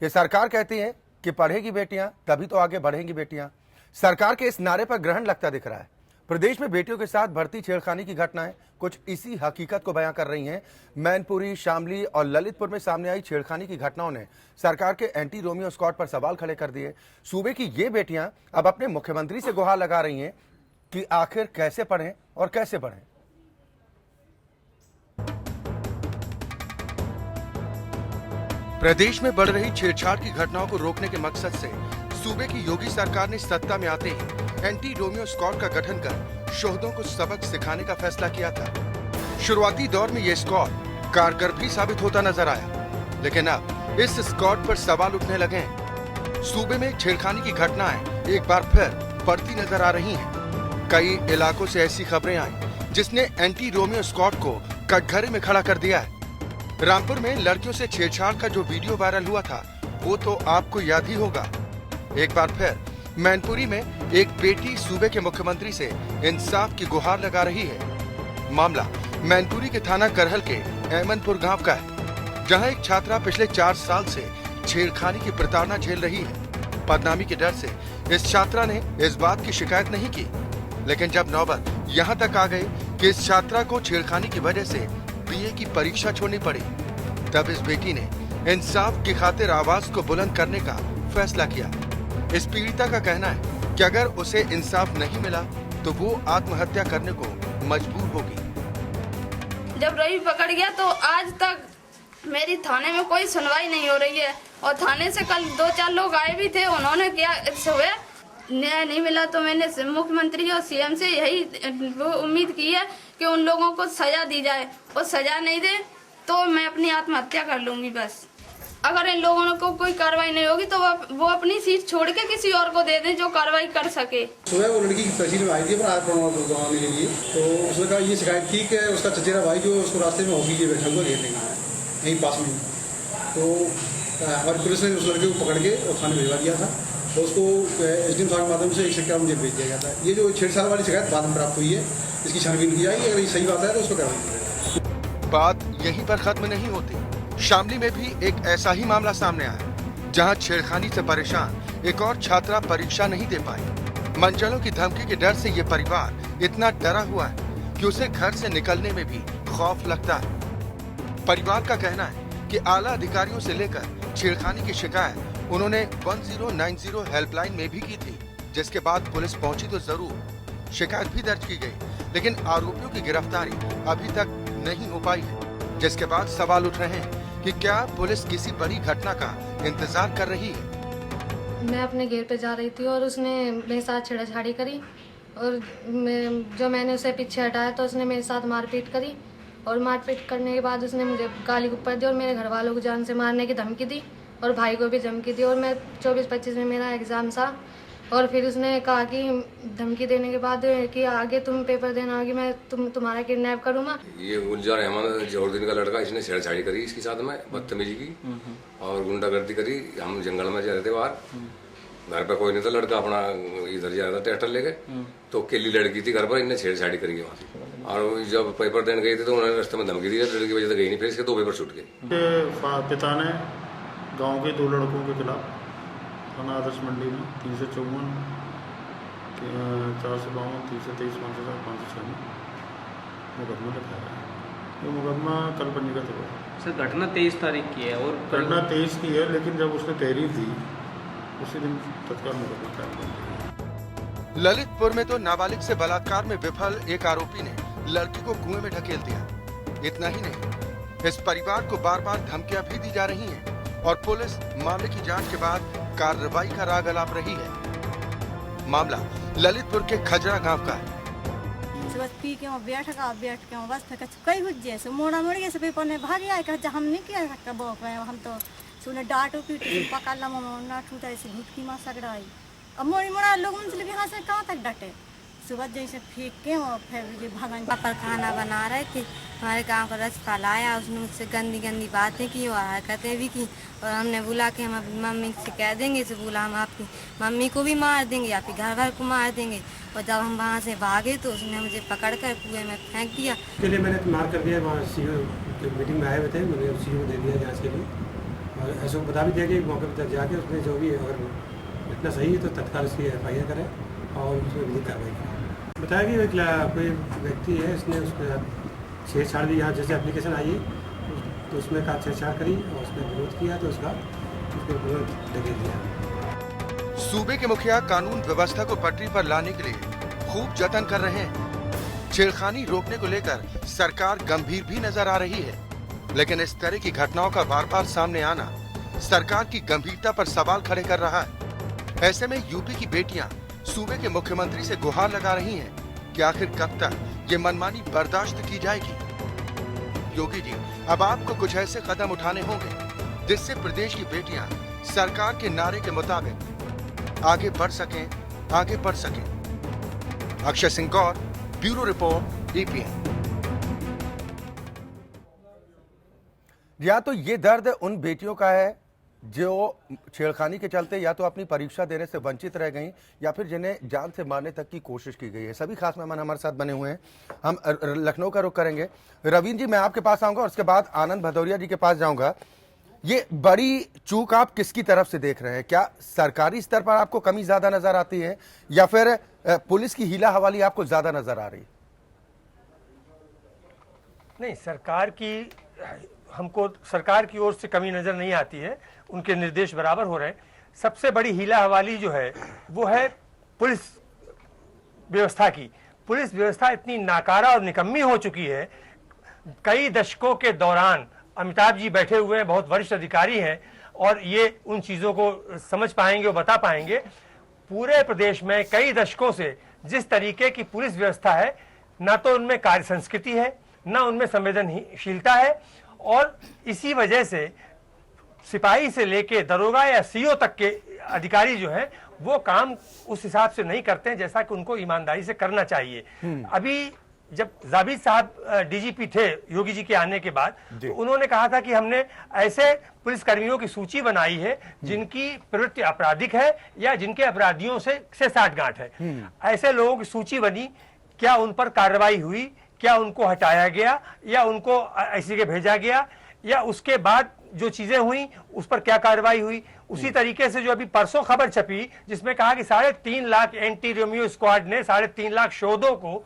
ये सरकार कहती है कि पढ़ेगी बेटियां तभी तो आगे बढ़ेंगी बेटियां। सरकार के इस नारे पर ग्रहण लगता दिख रहा है। प्रदेश में बेटियों के साथ बढ़ती छेड़खानी की घटनाएं कुछ इसी हकीकत को बयां कर रही हैं। मैनपुरी, शामली और ललितपुर में सामने आई छेड़खानी की घटनाओं ने सरकार के एंटी रोमियो स्क्वाड पर सवाल खड़े कर दिए। सूबे की ये बेटियां अब अपने मुख्यमंत्री से गुहार लगा रही हैं कि आखिर कैसे पढ़ें और कैसे बढ़ें। प्रदेश में बढ़ रही छेड़छाड़ की घटनाओं को रोकने के मकसद से सूबे की योगी सरकार ने सत्ता में आते ही एंटी रोमियो स्क्वाड का गठन कर शोहदों को सबक सिखाने का फैसला किया था। शुरुआती दौर में यह स्क्वाड कारगर भी साबित होता नजर आया, लेकिन अब इस स्क्वाड पर सवाल उठने लगे हैं। सूबे में छेड़खानी की घटनाएं एक बार फिर बढ़ती नजर आ रही हैं। कई इलाकों से ऐसी खबरें आई जिसने एंटी रोमियो स्क्वाड को कटघरे में खड़ा कर दिया है। रामपुर में लड़कियों से छेड़छाड़ का जो वीडियो वायरल हुआ था वो तो आपको याद ही होगा। एक बार फिर मैनपुरी में एक बेटी सूबे के मुख्यमंत्री से इंसाफ की गुहार लगा रही है। मामला मैनपुरी के थाना करहल के अहमदपुर गांव का है, जहां एक छात्रा पिछले 4 साल से छेड़खानी की प्रताड़ना झेल रही है। बदनामी के डर से इस छात्रा ने इस बात की शिकायत नहीं की, लेकिन जब नौबत यहां तक आ गई कि इस छात्रा को छेड़खानी की वजह से बीए की परीक्षा छोड़नी पड़ी, तब इस बेटी ने इंसाफ की खातिर आवाज को बुलंद करने का फैसला किया। इस पीड़िता का कहना है कि अगर उसे इंसाफ नहीं मिला तो वो आत्महत्या करने को मजबूर होगी। जब रवि पकड़ गया तो आज तक मेरी थाने में कोई सुनवाई नहीं हो रही है, और थाने से कल 2-4 लोग आए भी थे। उन्होंने क्या सुबह न्याय नहीं मिला तो मैंने मुख्यमंत्री और सीएम से यही उम्मीद की है कि उन लोगों को सजा दी जाए, और सजा नहीं दे तो मैं अपनी आत्महत्या कर लूंगी। बस अगर इन लोगों को कोई कार्रवाई नहीं होगी तो वो अपनी सीट छोड़ के किसी और को दे दें जो कार्रवाई कर सके। सुबह वो लड़की की तहसील में आई थी अपना बनवाने के लिए, तो उसने कहा ये शिकायत थी कि उसका चचेरा भाई जो उसको रास्ते में होगी बैठा हुआ घेर लेना है यहीं पास में। तो हमारी पुलिस ने उस लड़के को पकड़ के और थाने भिजवा दिया था, तो उसको एसडीएम साहब के माध्यम से 151 मुझे भेज दिया गया था। ये जो छेड़छाड़ वाली शिकायत बाद में प्राप्त हुई है, इसकी छानबीन की जाएगी। अगर ये सही बात है तो उसको कार्रवाई की जाएगी। बात यहीं पर खत्म नहीं होती। शामली में भी एक ऐसा ही मामला सामने आया, जहां छेड़खानी से परेशान एक और छात्रा परीक्षा नहीं दे पाई। मंचलों की धमकी के डर से ये परिवार इतना डरा हुआ है कि उसे घर से निकलने में भी खौफ लगता है। परिवार का कहना है कि आला अधिकारियों से लेकर छेड़खानी की शिकायत उन्होंने 1090 हेल्पलाइन में भी की थी, जिसके बाद पुलिस पहुंची तो जरूर, शिकायत भी दर्ज की गई, लेकिन आरोपियों की गिरफ्तारी अभी तक नहीं हो पाई है। जिसके बाद सवाल उठ रहे हैं कि क्या पुलिस किसी बड़ी घटना का इंतजार कर रही है। मैं अपने घेर पे जा रही थी और उसने मेरे साथ छेड़छाड़ी करी, और जो मैंने उसे पीछे हटाया तो उसने मेरे साथ मारपीट करी, और मारपीट करने के बाद उसने मुझे गाली गप्पा दी और मेरे घर वालों को जान से मारने की धमकी दी, और भाई को भी धमकी दी। और मैं 24-25 में मेरा एग्ज़ाम था, और फिर उसने कहा कि धमकी देने के बाद कि आगे तुम पेपर देना होगी, मैं तुम्हारा किडनैप करूँगा। ये गुलजार अहमद जोहरुद्दीन का लड़का, इसने छेड़छाड़ी करी इसके साथ में, बदतमीजी की और गुंडागर्दी करी। हम जंगल में जा रहे थे बाहर, घर पे कोई नहीं था, लड़का अपना इधर जा रहा था ट्रैक्टर लेके, तो अकेली लड़की थी घर पर, इन्हें छेड़छाड़ी करी वहाँ। और जब पेपर देने गई थी तो उन्होंने रास्ते में धमकी दी, लड़की की वजह से गई नहीं, फिर इसके 2 पेपर छूट गए। पिता ने गांव के 2 लड़कों के खिलाफ थाना आदर्श मंडी में 354, 452, 323, 506 में मुकदमा लिखाया है। ये मुकदमा कल पंजीकृत हुआ है। सर घटना 23 तारीख की है, और घटना 23 की है, लेकिन जब उसने तहरीर दी उसी दिन तत्काल मुकदमा कायम कर दिया। ललितपुर में तो नाबालिग से बलात्कार में विफल एक आरोपी ने लड़की को कुएं में ढकेल दिया। इतना ही नहीं, इस परिवार को बार बार धमकियां भी दी जा रही हैं, और पुलिस मामले की जांच के बाद कार्रवाई का राग अलाप रही है। मामला ललितपुर के खजरा गांव का है। बस पी के बैठ के बस कई हुज जैसे मोड़ा मोड़ गए पेपर में भाग गया, हम नहीं किया सकता बहुत, हम तो सुने डांटो पीट पकड़ ला ना ठूटा ऐसे घुटकी मार सकड़ाई। अब मोड़ी मोड़ा लोग उनसे यहाँ से कहाँ तक डटे, सुबह जैसे फेंक के और फिर भगवान पापा खाना बना रहे थे, हमारे गांव का रस्ता लाया, उसने मुझसे गंदी गंदी बातें की और हरकतें भी की, और हमने बोला कि हम अपनी मम्मी से कह देंगे, से बोला हम आपकी मम्मी को भी मार देंगे, आपके घर वाले को मार देंगे। और जब हम वहाँ से भागे तो उसने मुझे पकड़कर कुएं में फेंक दिया। के लिए मैंने मार कर दिया, वहाँ सीओ मीटिंग में आए हुए थे, मैंने सीओ को दे दिया जाँच के लिए, और ऐसा बता भी दिया कि मौके पर जाके उसने जो भी अगर इतना सही है तो तत्काल उसकी FIR करें और उसमें विधिक कार्रवाई करें। बताया कि कोई व्यक्ति है, इसने उसमें छेड़छाड़ भी, यहाँ जैसे एप्लीकेशन आई तो उसमें का छेड़छाड़ करी और उसने विरोध किया तो उसको विरोध ढकेल दिया। सूबे के मुखिया कानून व्यवस्था को पटरी पर लाने के लिए खूब जतन कर रहे हैं। छेड़खानी रोकने को लेकर सरकार गंभीर भी नजर आ रही है, लेकिन इस तरह की घटनाओं का बार बार सामने आना सरकार की गंभीरता पर सवाल खड़े कर रहा है। ऐसे में यूपी की बेटियां सूबे के मुख्यमंत्री से गुहार लगा रही हैं कि आखिर कब तक ये मनमानी बर्दाश्त की जाएगी। योगी जी, अब आपको कुछ ऐसे कदम उठाने होंगे जिससे प्रदेश की बेटियां सरकार के नारे के मुताबिक आगे बढ़ सकें, आगे बढ़ सकें। अक्षय सिंह गौर, ब्यूरो रिपोर्ट, EPN। या तो ये दर्द उन बेटियों का है जो छेड़खानी के चलते या तो अपनी परीक्षा देने से वंचित रह गईं या फिर जिन्हें जान से मारने तक की कोशिश की गई है। सभी खास मेहमान हमारे साथ बने हुए हैं। हम लखनऊ का रुख करेंगे। रवींद्र जी, मैं आपके पास आऊंगा और उसके बाद आनंद भदौरिया जी के पास जाऊंगा। ये बड़ी चूक आप किसकी तरफ से देख रहे हैं? क्या सरकारी स्तर पर आपको कमी ज्यादा नजर आती है या फिर पुलिस की हीला हवाली आपको ज्यादा नजर आ रही? नहीं, हमको सरकार की ओर से कमी नजर नहीं आती है। उनके निर्देश बराबर हो रहे हैं। सबसे बड़ी हीला हवाली जो है वो है पुलिस व्यवस्था की। पुलिस व्यवस्था इतनी नाकारा और निकम्मी हो चुकी है। कई दशकों के दौरान अमिताभ जी बैठे हुए हैं, बहुत वरिष्ठ अधिकारी हैं और ये उन चीजों को समझ पाएंगे और बता पाएंगे। पूरे प्रदेश में कई दशकों से जिस तरीके की पुलिस व्यवस्था है, ना तो उनमें कार्य संस्कृति है, ना उनमें संवेदनशीलता है और इसी वजह से सिपाही से लेके दरोगा या CO तक के अधिकारी जो हैं वो काम उस हिसाब से नहीं करते हैं जैसा कि उनको ईमानदारी से करना चाहिए। अभी जब जाबिद साहब DGP थे योगी जी के आने के बाद, तो उन्होंने कहा था कि हमने ऐसे पुलिसकर्मियों की सूची बनाई है जिनकी प्रवृत्ति आपराधिक है या जिनके अपराधियों से साठगांठ है। ऐसे लोगों की सूची बनी, क्या उन पर कार्रवाई हुई, क्या उनको हटाया गया या उनको ऐसी के भेजा गया या उसके बाद जो चीजें हुई उस पर क्या कार्रवाई हुई? उसी तरीके से जो अभी परसों खबर छपी जिसमें कहा कि 3.5 लाख एंटी रोमियो स्क्वाड ने 3.5 लाख शोधों को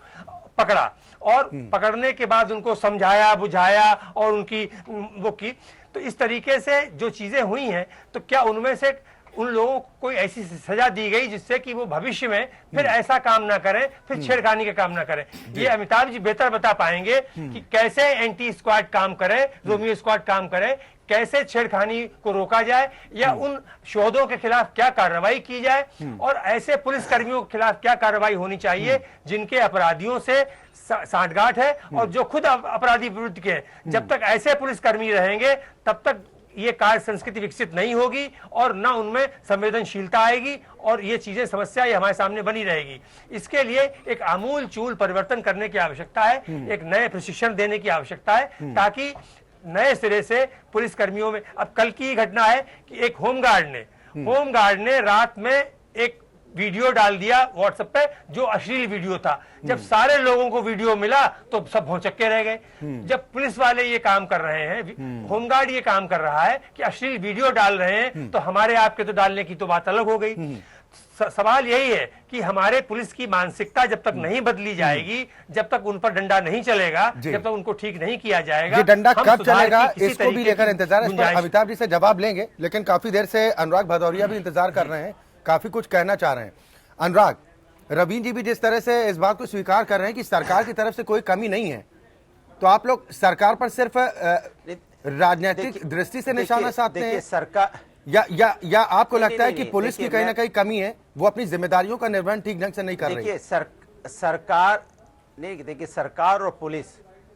पकड़ा और पकड़ने के बाद उनको समझाया बुझाया और उनकी वो की। तो इस तरीके से जो चीजें हुई हैं, तो क्या उनमें से उन लोगों को कोई ऐसी सजा दी गई जिससे कि वो भविष्य में फिर ऐसा काम ना करें, फिर छेड़खानी का काम ना करें? ये अमिताभ जी बेहतर बता पाएंगे कि कैसे एंटी स्क्वाड काम करे, रोमियो स्क्वाड काम करे, कैसे छेड़खानी को रोका जाए या उन शोधों के खिलाफ क्या कार्रवाई की जाए और ऐसे पुलिस कर्मियों के खिलाफ क्या कार्रवाई होनी चाहिए जिनके अपराधियों से साठगांठ है और जो खुद अपराधी विरुद्ध के। जब तक ऐसे पुलिसकर्मी रहेंगे तब तक ये कार्य संस्कृति विकसित नहीं होगी और ना उनमें संवेदनशीलता आएगी और ये चीजें समस्या ये हमारे सामने बनी रहेगी। इसके लिए एक आमूल चूल परिवर्तन करने की आवश्यकता है, एक नए प्रशिक्षण देने की आवश्यकता है ताकि नए सिरे से पुलिस कर्मियों में। अब कल की घटना है कि एक होमगार्ड ने रात में एक वीडियो डाल दिया व्हाट्सएप पे जो अश्लील वीडियो था। जब सारे लोगों को वीडियो मिला तो सब भौचक्के रह गए। जब पुलिस वाले ये काम कर रहे हैं, होमगार्ड ये काम कर रहा है कि अश्लील वीडियो डाल रहे हैं, तो हमारे आपके तो डालने की तो बात अलग हो गई। सवाल यही है कि हमारे पुलिस की मानसिकता जब तक नहीं बदली जाएगी, जब तक उन पर डंडा नहीं चलेगा, जब तक उनको ठीक नहीं किया जाएगा, ये डंडा कब चलेगा इसको भी लेकर इंतजार है। अमिताभ जी से जवाब लेंगे, लेकिन काफी देर से अनुराग भदौरिया भी इंतजार कर रहे हैं, काफी कुछ कहना चाह रहे हैं। अनुराग, रवींद्र जी भी जिस तरह से इस बात को स्वीकार कर रहे हैं कि सरकार की तरफ से कोई कमी नहीं है, तो आप लोग सरकार पर सिर्फ राजनीतिक दृष्टि से निशाना साधते हैं सरकार या आपको लगता है कि पुलिस की कहीं ना कहीं कमी है, वो अपनी जिम्मेदारियों का निर्वहन ठीक ढंग से नहीं कर रही? देखिए सरकार और पुलिस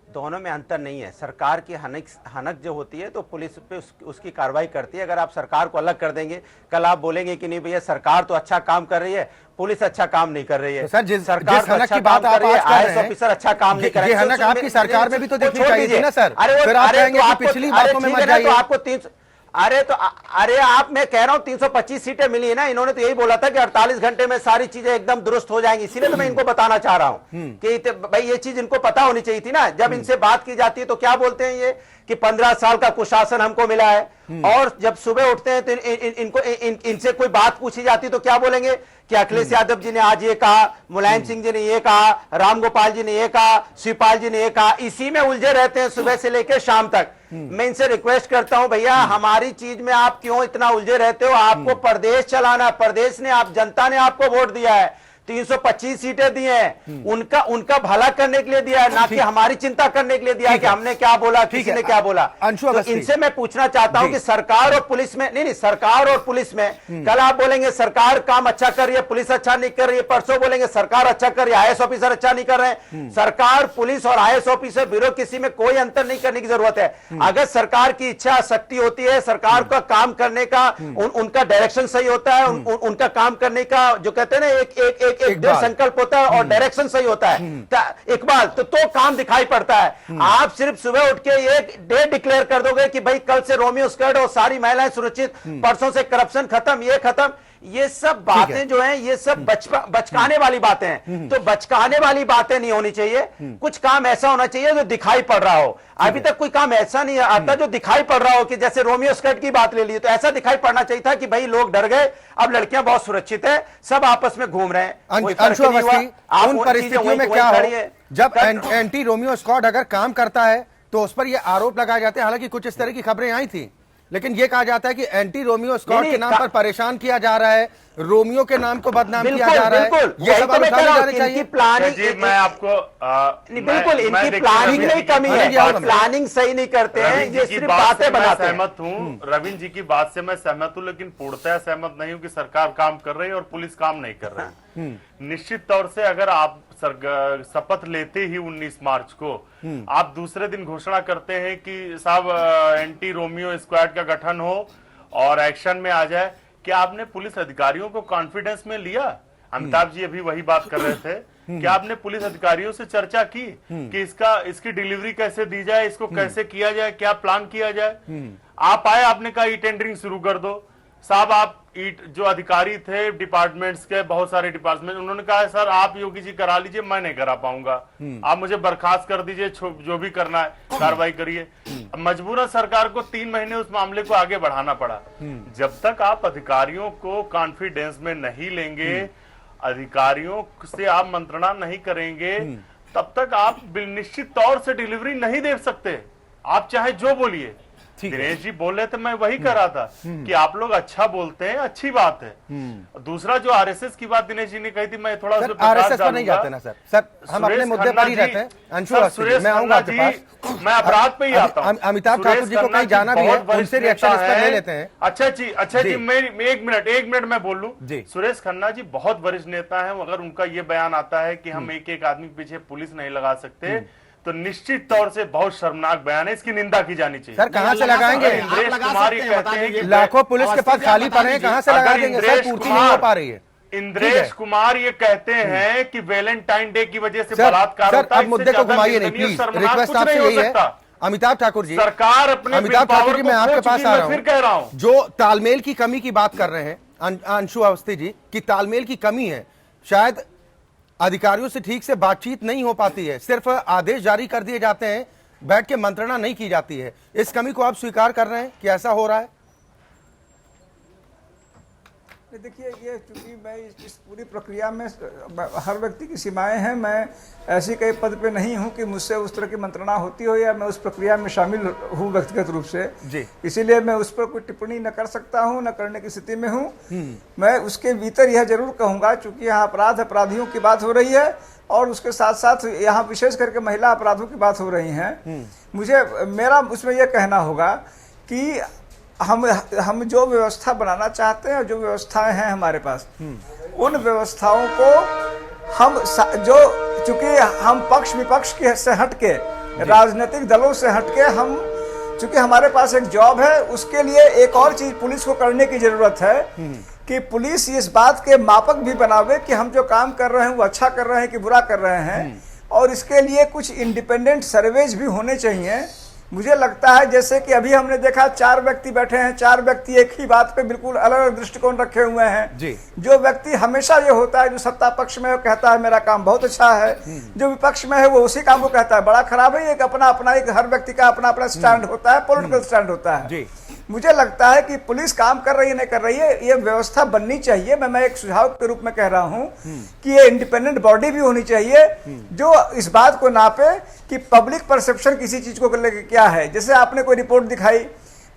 दोनों में अंतर नहीं है। सरकार की हनक जो होती है तो पुलिस पे उसकी कार्रवाई करती है। अगर आप सरकार को अलग कर देंगे, कल आप बोलेंगे कि नहीं भैया सरकार तो अच्छा काम कर रही है, पुलिस अच्छा काम नहीं कर रही है। तो सर, सरकार जिस हनक की बात आप आज कर रहे हैं, ऑफिसर अच्छा काम नहीं कर रहे हैं, हनक आपकी सरकार में भी तो देखनी चाहिए थी ना सर। फिर आप कहेंगे कि पिछली बातों में मत जाइए। आपको 300 अरे आप, मैं कह रहा हूं 325 सीटें मिली है ना। इन्होंने तो यही बोला था कि 48 घंटे में सारी चीजें एकदम दुरुस्त हो जाएंगी। इसीलिए तो मैं इनको बताना चाह रहा हूं कि भाई ये चीज इनको पता होनी चाहिए थी ना। जब इनसे बात की जाती है तो क्या बोलते हैं ये कि 15 साल का कुशासन हमको मिला है, और जब सुबह उठते हैं तो इनको इनसे कोई बात पूछी जाती तो क्या बोलेंगे कि अखिलेश यादव जी ने आज ये कहा, मुलायम सिंह जी ने ये कहा, राम गोपाल जी ने ये कहा, शिवपाल जी ने ये कहा। इसी में उलझे रहते हैं सुबह से लेकर शाम तक। मैं इनसे रिक्वेस्ट करता हूं भैया हमारी चीज में आप क्यों इतना उलझे रहते हो? आपको प्रदेश चलाना, प्रदेश ने आप जनता ने आपको वोट दिया है, 325 सीटें दी हैं, उनका भला करने के लिए दिया है, ना कि हमारी चिंता करने के लिए दिया है कि हमने क्या बोला, किसी ने क्या बोला। तो इनसे मैं पूछना चाहता हूं कि सरकार और पुलिस में, नहीं, सरकार और पुलिस में, कल आप बोलेंगे सरकार काम अच्छा कर रही है, पुलिस अच्छा नहीं कर रही है, परसों बोलेंगे सरकार अच्छा कर रही है, IAS ऑफिसर अच्छा नहीं कर रहे हैं। सरकार, पुलिस और IAS ऑफिसर, ब्यूरोक्रेसी में कोई अंतर नहीं करने की जरूरत है। अगर सरकार की इच्छा शक्ति होती है, सरकार का काम करने का, उनका डायरेक्शन सही होता है, उनका काम करने का जो कहते हैं ना एक संकल्प होता है और डायरेक्शन सही होता है, इकबाल, तो काम दिखाई पड़ता है। आप सिर्फ सुबह उठ के एक डेट डिक्लेयर कर दोगे कि भाई कल से रोमियो स्क्वाड और सारी महिलाएं सुरक्षित, परसों से करप्शन खत्म, ये खत्म, ये सब बातें जो हैं ये सब बचकाने वाली बातें हैं। तो बचकाने वाली बातें नहीं होनी चाहिए, कुछ काम ऐसा होना चाहिए जो दिखाई पड़ रहा हो। अभी तक कोई काम ऐसा नहीं आता जो दिखाई पड़ रहा हो कि जैसे रोमियो स्कर्ट की बात ले ली, तो ऐसा दिखाई पड़ना चाहिए था कि भाई लोग डर गए, अब लड़कियां बहुत सुरक्षित है, सब आपस में घूम रहे हैं। अंशु अवस्थी, उन परिस्थितियों में क्या हो जब एंटी रोमियो स्क्वाड अगर काम करता है तो उस पर ये आरोप लगाए जाते हैं। हालांकि कुछ इस तरह की खबरें आई थी, लेकिन ये कहा जाता है कि एंटी रोमियो स्क्वाड के नाम पर परेशान किया जा रहा है, रोमियो के नाम को बदनाम किया जा रहा है। ये सवाल उठाए जाने चाहिए। प्लानिंग, मैं आपको बिल्कुल इनकी प्लानिंग में कमी है, प्लानिंग सही नहीं करते हैं, ये सिर्फ बातें बनाते हैं। सहमत हूँ, रविंद्र जी की बात से मैं सहमत हूँ, लेकिन पूर्णतः सहमत नहीं हूँ कि सरकार काम कर रही है और पुलिस काम नहीं कर रही है। निश्चित तौर से अगर आप शपथ लेते ही 19 मार्च को आप दूसरे दिन घोषणा करते हैं कि साहब एंटी रोमियो स्क्वाड का गठन हो और एक्शन में आ जाए, कि आपने पुलिस अधिकारियों को कॉन्फिडेंस में लिया? अमिताभ जी अभी वही बात कर रहे थे कि आपने पुलिस अधिकारियों से चर्चा की कि इसकी डिलीवरी कैसे दी जाए, इसको कैसे किया जाए, क्या प्लान किया जाए? आप आए, आपने कहा ई टेंडरिंग शुरू कर दो। साहब आप जो अधिकारी थे डिपार्टमेंट्स के, बहुत सारे डिपार्टमेंट, उन्होंने कहा सर आप योगी जी करा लीजिए, मैं नहीं करा पाऊंगा, आप मुझे बर्खास्त कर दीजिए, जो भी करना है कार्रवाई करिए। मजबूरन सरकार को 3 महीने उस मामले को आगे बढ़ाना पड़ा। जब तक आप अधिकारियों को कॉन्फिडेंस में नहीं लेंगे, अधिकारियों से आप मंत्रणा नहीं करेंगे, तब तक आप निश्चित तौर से डिलीवरी नहीं दे सकते। आप चाहे जो बोलिए, दिनेश जी बोल रहे थे, मैं वही कर रहा था कि आप लोग अच्छा बोलते हैं, अच्छी बात है। दूसरा जो RSS की बात दिनेश जी ने कही थी, मैं थोड़ा RSS पर नहीं जाते ना सर, हम अपने मुद्दे पर ही रहते हैं। अंशु, मैं आऊंगा आपके पास, मैं अपराध पे ही आता हूं। अमिताभ ठाकुर जी को कहीं जाना भी है, उनसे रिएक्शन इस पर ले लेते हैं। अच्छा जी, मैं एक मिनट मैं बोल लूं। सुरेश खन्ना जी बहुत वरिष्ठ नेता है, अगर उनका ये बयान आता है कि हम एक आदमी के पीछे पुलिस नहीं लगा सकते, तो निश्चित तौर से बहुत शर्मनाक बयान है, इसकी निंदा की जानी चाहिए। सर कहां से लगाएंगे? इंद्रेश कुमार ये कहते हैं कि लाखों पुलिस के पास खाली पड़े हैं, कहां से लगा देंगे सर? पूर्ति नहीं हो पा रही है। इंद्रेश कुमार ये कहते हैं कि वैलेंटाइन डे की वजह से बलात्कार होता है। अब मुद्दे को घुमाइए नहीं प्लीज, रिक्वेस्ट आपसे यही है। अमिताभ ठाकुर जी, सरकार अपने अमिताभ ठाकुर जी, मैं आपके पास आ रहा फिर कह रहा हूं, जो तालमेल की कमी की बात कर रहे हैं अंशु अवस्थी जी, की तालमेल की कमी है, शायद अधिकारियों से ठीक से बातचीत नहीं हो पाती है, सिर्फ आदेश जारी कर दिए जाते हैं, बैठ के मंत्रणा नहीं की जाती है। इस कमी को आप स्वीकार कर रहे हैं कि ऐसा हो रहा है? देखिए, ये चूंकि मैं इस पूरी प्रक्रिया में हर व्यक्ति की सीमाएं हैं, मैं ऐसी कई पद पे नहीं हूं कि मुझसे उस तरह की मंत्रणा होती हो या मैं उस प्रक्रिया में शामिल हूं व्यक्तिगत रूप से जी। इसीलिए मैं उस पर कोई टिप्पणी न कर सकता हूं, न करने की स्थिति में हूं। मैं उसके भीतर यह जरूर कहूंगा, चूंकि यहाँ अपराधियों की बात हो रही है और उसके साथ साथ यहाँ विशेष करके महिला अपराधों की बात हो रही है, मेरा उसमें यह कहना होगा कि हम जो व्यवस्था बनाना चाहते हैं, जो व्यवस्थाएं हैं हमारे पास, उन व्यवस्थाओं को हम जो चूंकि हम पक्ष विपक्ष के से हटके, राजनीतिक दलों से हटके, हम चूंकि हमारे पास एक जॉब है, उसके लिए एक और चीज पुलिस को करने की जरूरत है कि पुलिस इस बात के मापक भी बनावे कि हम जो काम कर रहे हैं वो अच्छा कर रहे हैं कि बुरा कर रहे हैं, और इसके लिए कुछ इंडिपेंडेंट सर्वेज भी होने चाहिए। मुझे लगता है जैसे कि अभी हमने देखा 4 व्यक्ति बैठे हैं, 4 व्यक्ति एक ही बात पे बिल्कुल अलग अलग दृष्टिकोण रखे हुए हैं जी। जो व्यक्ति हमेशा ये होता है, जो सत्ता पक्ष में कहता है मेरा काम बहुत अच्छा है, जो विपक्ष में है वो उसी काम को कहता है बड़ा खराब है। एक अपना एक हर व्यक्ति का अपना अपना स्टैंड होता है, पॉलिटिकल स्टैंड होता है जी। मुझे लगता है कि पुलिस काम कर रही है नहीं कर रही है, ये व्यवस्था बननी चाहिए। मैं एक सुझाव के रूप में कह रहा हूं कि ये इंडिपेंडेंट बॉडी भी होनी चाहिए जो इस बात को नापे कि पब्लिक परसेप्शन किसी चीज को लेकर क्या है। जैसे आपने कोई रिपोर्ट दिखाई,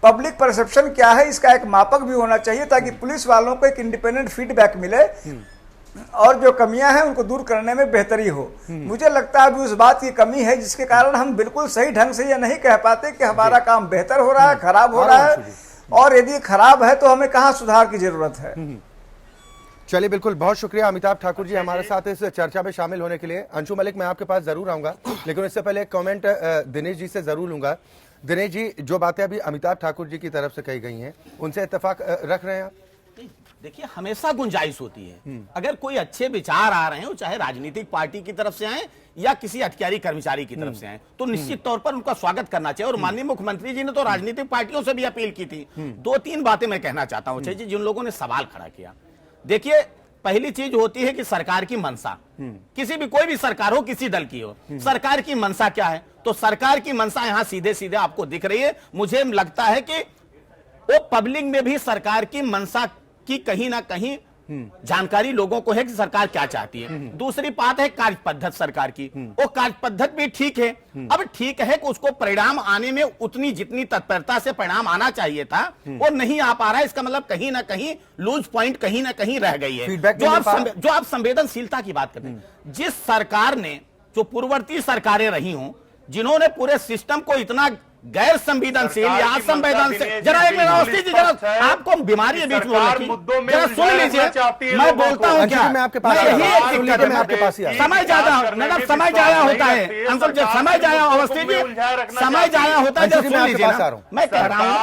पब्लिक परसेप्शन क्या है, इसका एक मापक भी होना चाहिए ताकि पुलिस वालों को एक इंडिपेंडेंट फीडबैक मिले। और जो कमियां हैं उनको दूर करने में बेहतरी हो। मुझे लगता है अभी उस बात की कमी है जिसके कारण हम बिल्कुल सही ढंग से ये नहीं कह पाते कि हमारा काम बेहतर हो रहा है, खराब हो रहा है, और यदि खराब है तो हमें कहाँ सुधार की जरूरत है। चलिए, बिल्कुल, बहुत शुक्रिया अमिताभ ठाकुर जी हमारे साथ इस चर्चा में शामिल होने के लिए। अंशु मलिक, मैं आपके पास जरूर आऊंगा, लेकिन इससे पहले एक कमेंट दिनेश जी से जरूर लूंगा। दिनेश जी, जो बातें अभी अमिताभ ठाकुर जी की तरफ से कही गई हैं, उनसे इत्तेफाक रख रहे हैं आप? देखिए, हमेशा गुंजाइश होती है, अगर कोई अच्छे विचार आ रहे हो, चाहे राजनीतिक पार्टी की तरफ से आए या किसी अधिकारी कर्मचारी की तरफ से आए, तो निश्चित तौर पर उनका स्वागत करना चाहिए। और माननीय मुख्यमंत्री जी ने तो राजनीतिक पार्टियों से भी अपील की थी। 2-3 बातें मैं कहना चाहता हूं जी, जिन लोगों ने सवाल खड़ा किया। देखिए, पहली चीज होती है कि सरकार की मंशा, किसी भी कोई भी सरकार हो, किसी दल की हो, सरकार की मंशा क्या है? तो सरकार की मंशा यहां सीधे सीधे आपको दिख रही है। मुझे लगता है कि वो पब्लिक में भी सरकार की मंशा की कहीं ना कहीं जानकारी लोगों को है कि सरकार क्या चाहती है। दूसरी बात है कार्य पद्धति सरकार की, वो कार्य पद्धति भी ठीक है। अब ठीक है कि उसको परिणाम आने में उतनी जितनी तत्परता से परिणाम आना चाहिए था, वो नहीं आ पा रहा है। इसका मतलब कहीं ना कहीं लूज पॉइंट कहीं ना कहीं रह गई है। जो आप संवेदनशीलता की बात करते हैं, जिस सरकार ने, जो पूर्ववर्ती सरकारें रही हों, जिन्होंने पूरे सिस्टम को इतना गैर संवेदनशील या असंवेदनशील, जरा एक मिनट अवस्थी जी, जरा आपको बीमारी है बीच में बोलने की, जरा सुन लीजिए। मैं बोलता हूँ क्या, मैं आपके पास समय ज्यादा, मतलब समय जाया होता है, समय जाया, अवस्थी जी समय जाया होता है। जरा सुन लीजिए ना, मैं कह रहा हूँ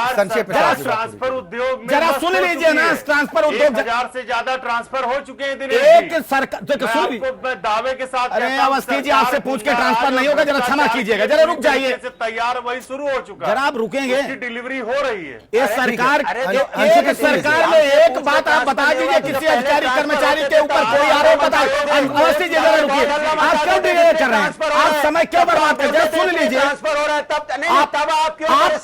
ट्रांसफर उद्योग में जरा सुन लीजिए ना, ट्रांसफर उद्योग 1000 से ज्यादा ट्रांसफर हो चुके हैं। एक सरकार दावे के साथ, अरे अवस्थी जी, आपसे पूछ के ट्रांसफर नहीं होगा, जरा क्षमा कीजिएगा, जरा रुक जाइए। तैयार वही शुरू हो चुका, जरा आप रुकेंगे, डिलीवरी हो रही है। ये सरकार, एक सरकार में एक बात आप बता दीजिए, किसी अधिकारी कर्मचारी के ऊपर कोई आरोप बताए। अवस्थी जी जरा रुकिए, आप क्यों डिले कर रहे हैं? आप समय क्यों बर्बाद कर रहे हैं? सुन लीजिए,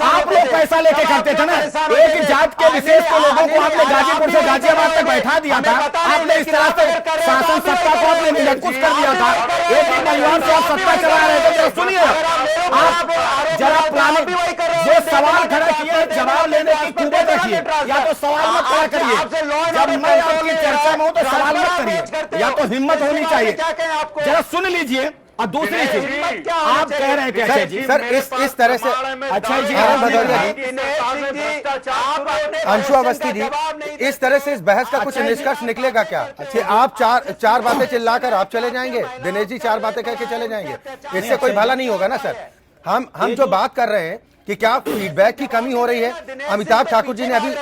आप लोग पैसा लेके करते थे ना, एक जात के विशेष के लोगों को आपने गाजीपुर से गाजियाबाद तक बैठा दिया था, आपने इस तरह से शासन सत्ता को आपने निरंकुश कर दिया था, एक ही परिवार से आप सत्ता चला रहे थे। जरा सुनिए, आप जरा प्लानिंग, जो सवाल खड़ा किए हैं जवाब लेने की कुवत रखिए, या तो सवाल मत खड़ा करिए। जब मैं आपकी चर्चा में हूं तो सवाल मत करिए, या तो हिम्मत होनी चाहिए। जरा सुन लीजिए। और दूसरी चीज आप कह रहे थे अक्षय जी, सर इस तरह से अक्षय जी, अंशु अवस्थी जी, इस तरह से इस बहस का कुछ निष्कर्ष निकलेगा क्या? कि आप चार बातें चिल्लाकर आप चले जाएंगे, दिनेश जी 4 बातें कह के चले जाएंगे, इससे कोई भला नहीं होगा ना सर। हम जो बात कर रहे हैं कि क्या फीडबैक की कमी हो रही है, अमिताभ ठाकुर जी ने अभी,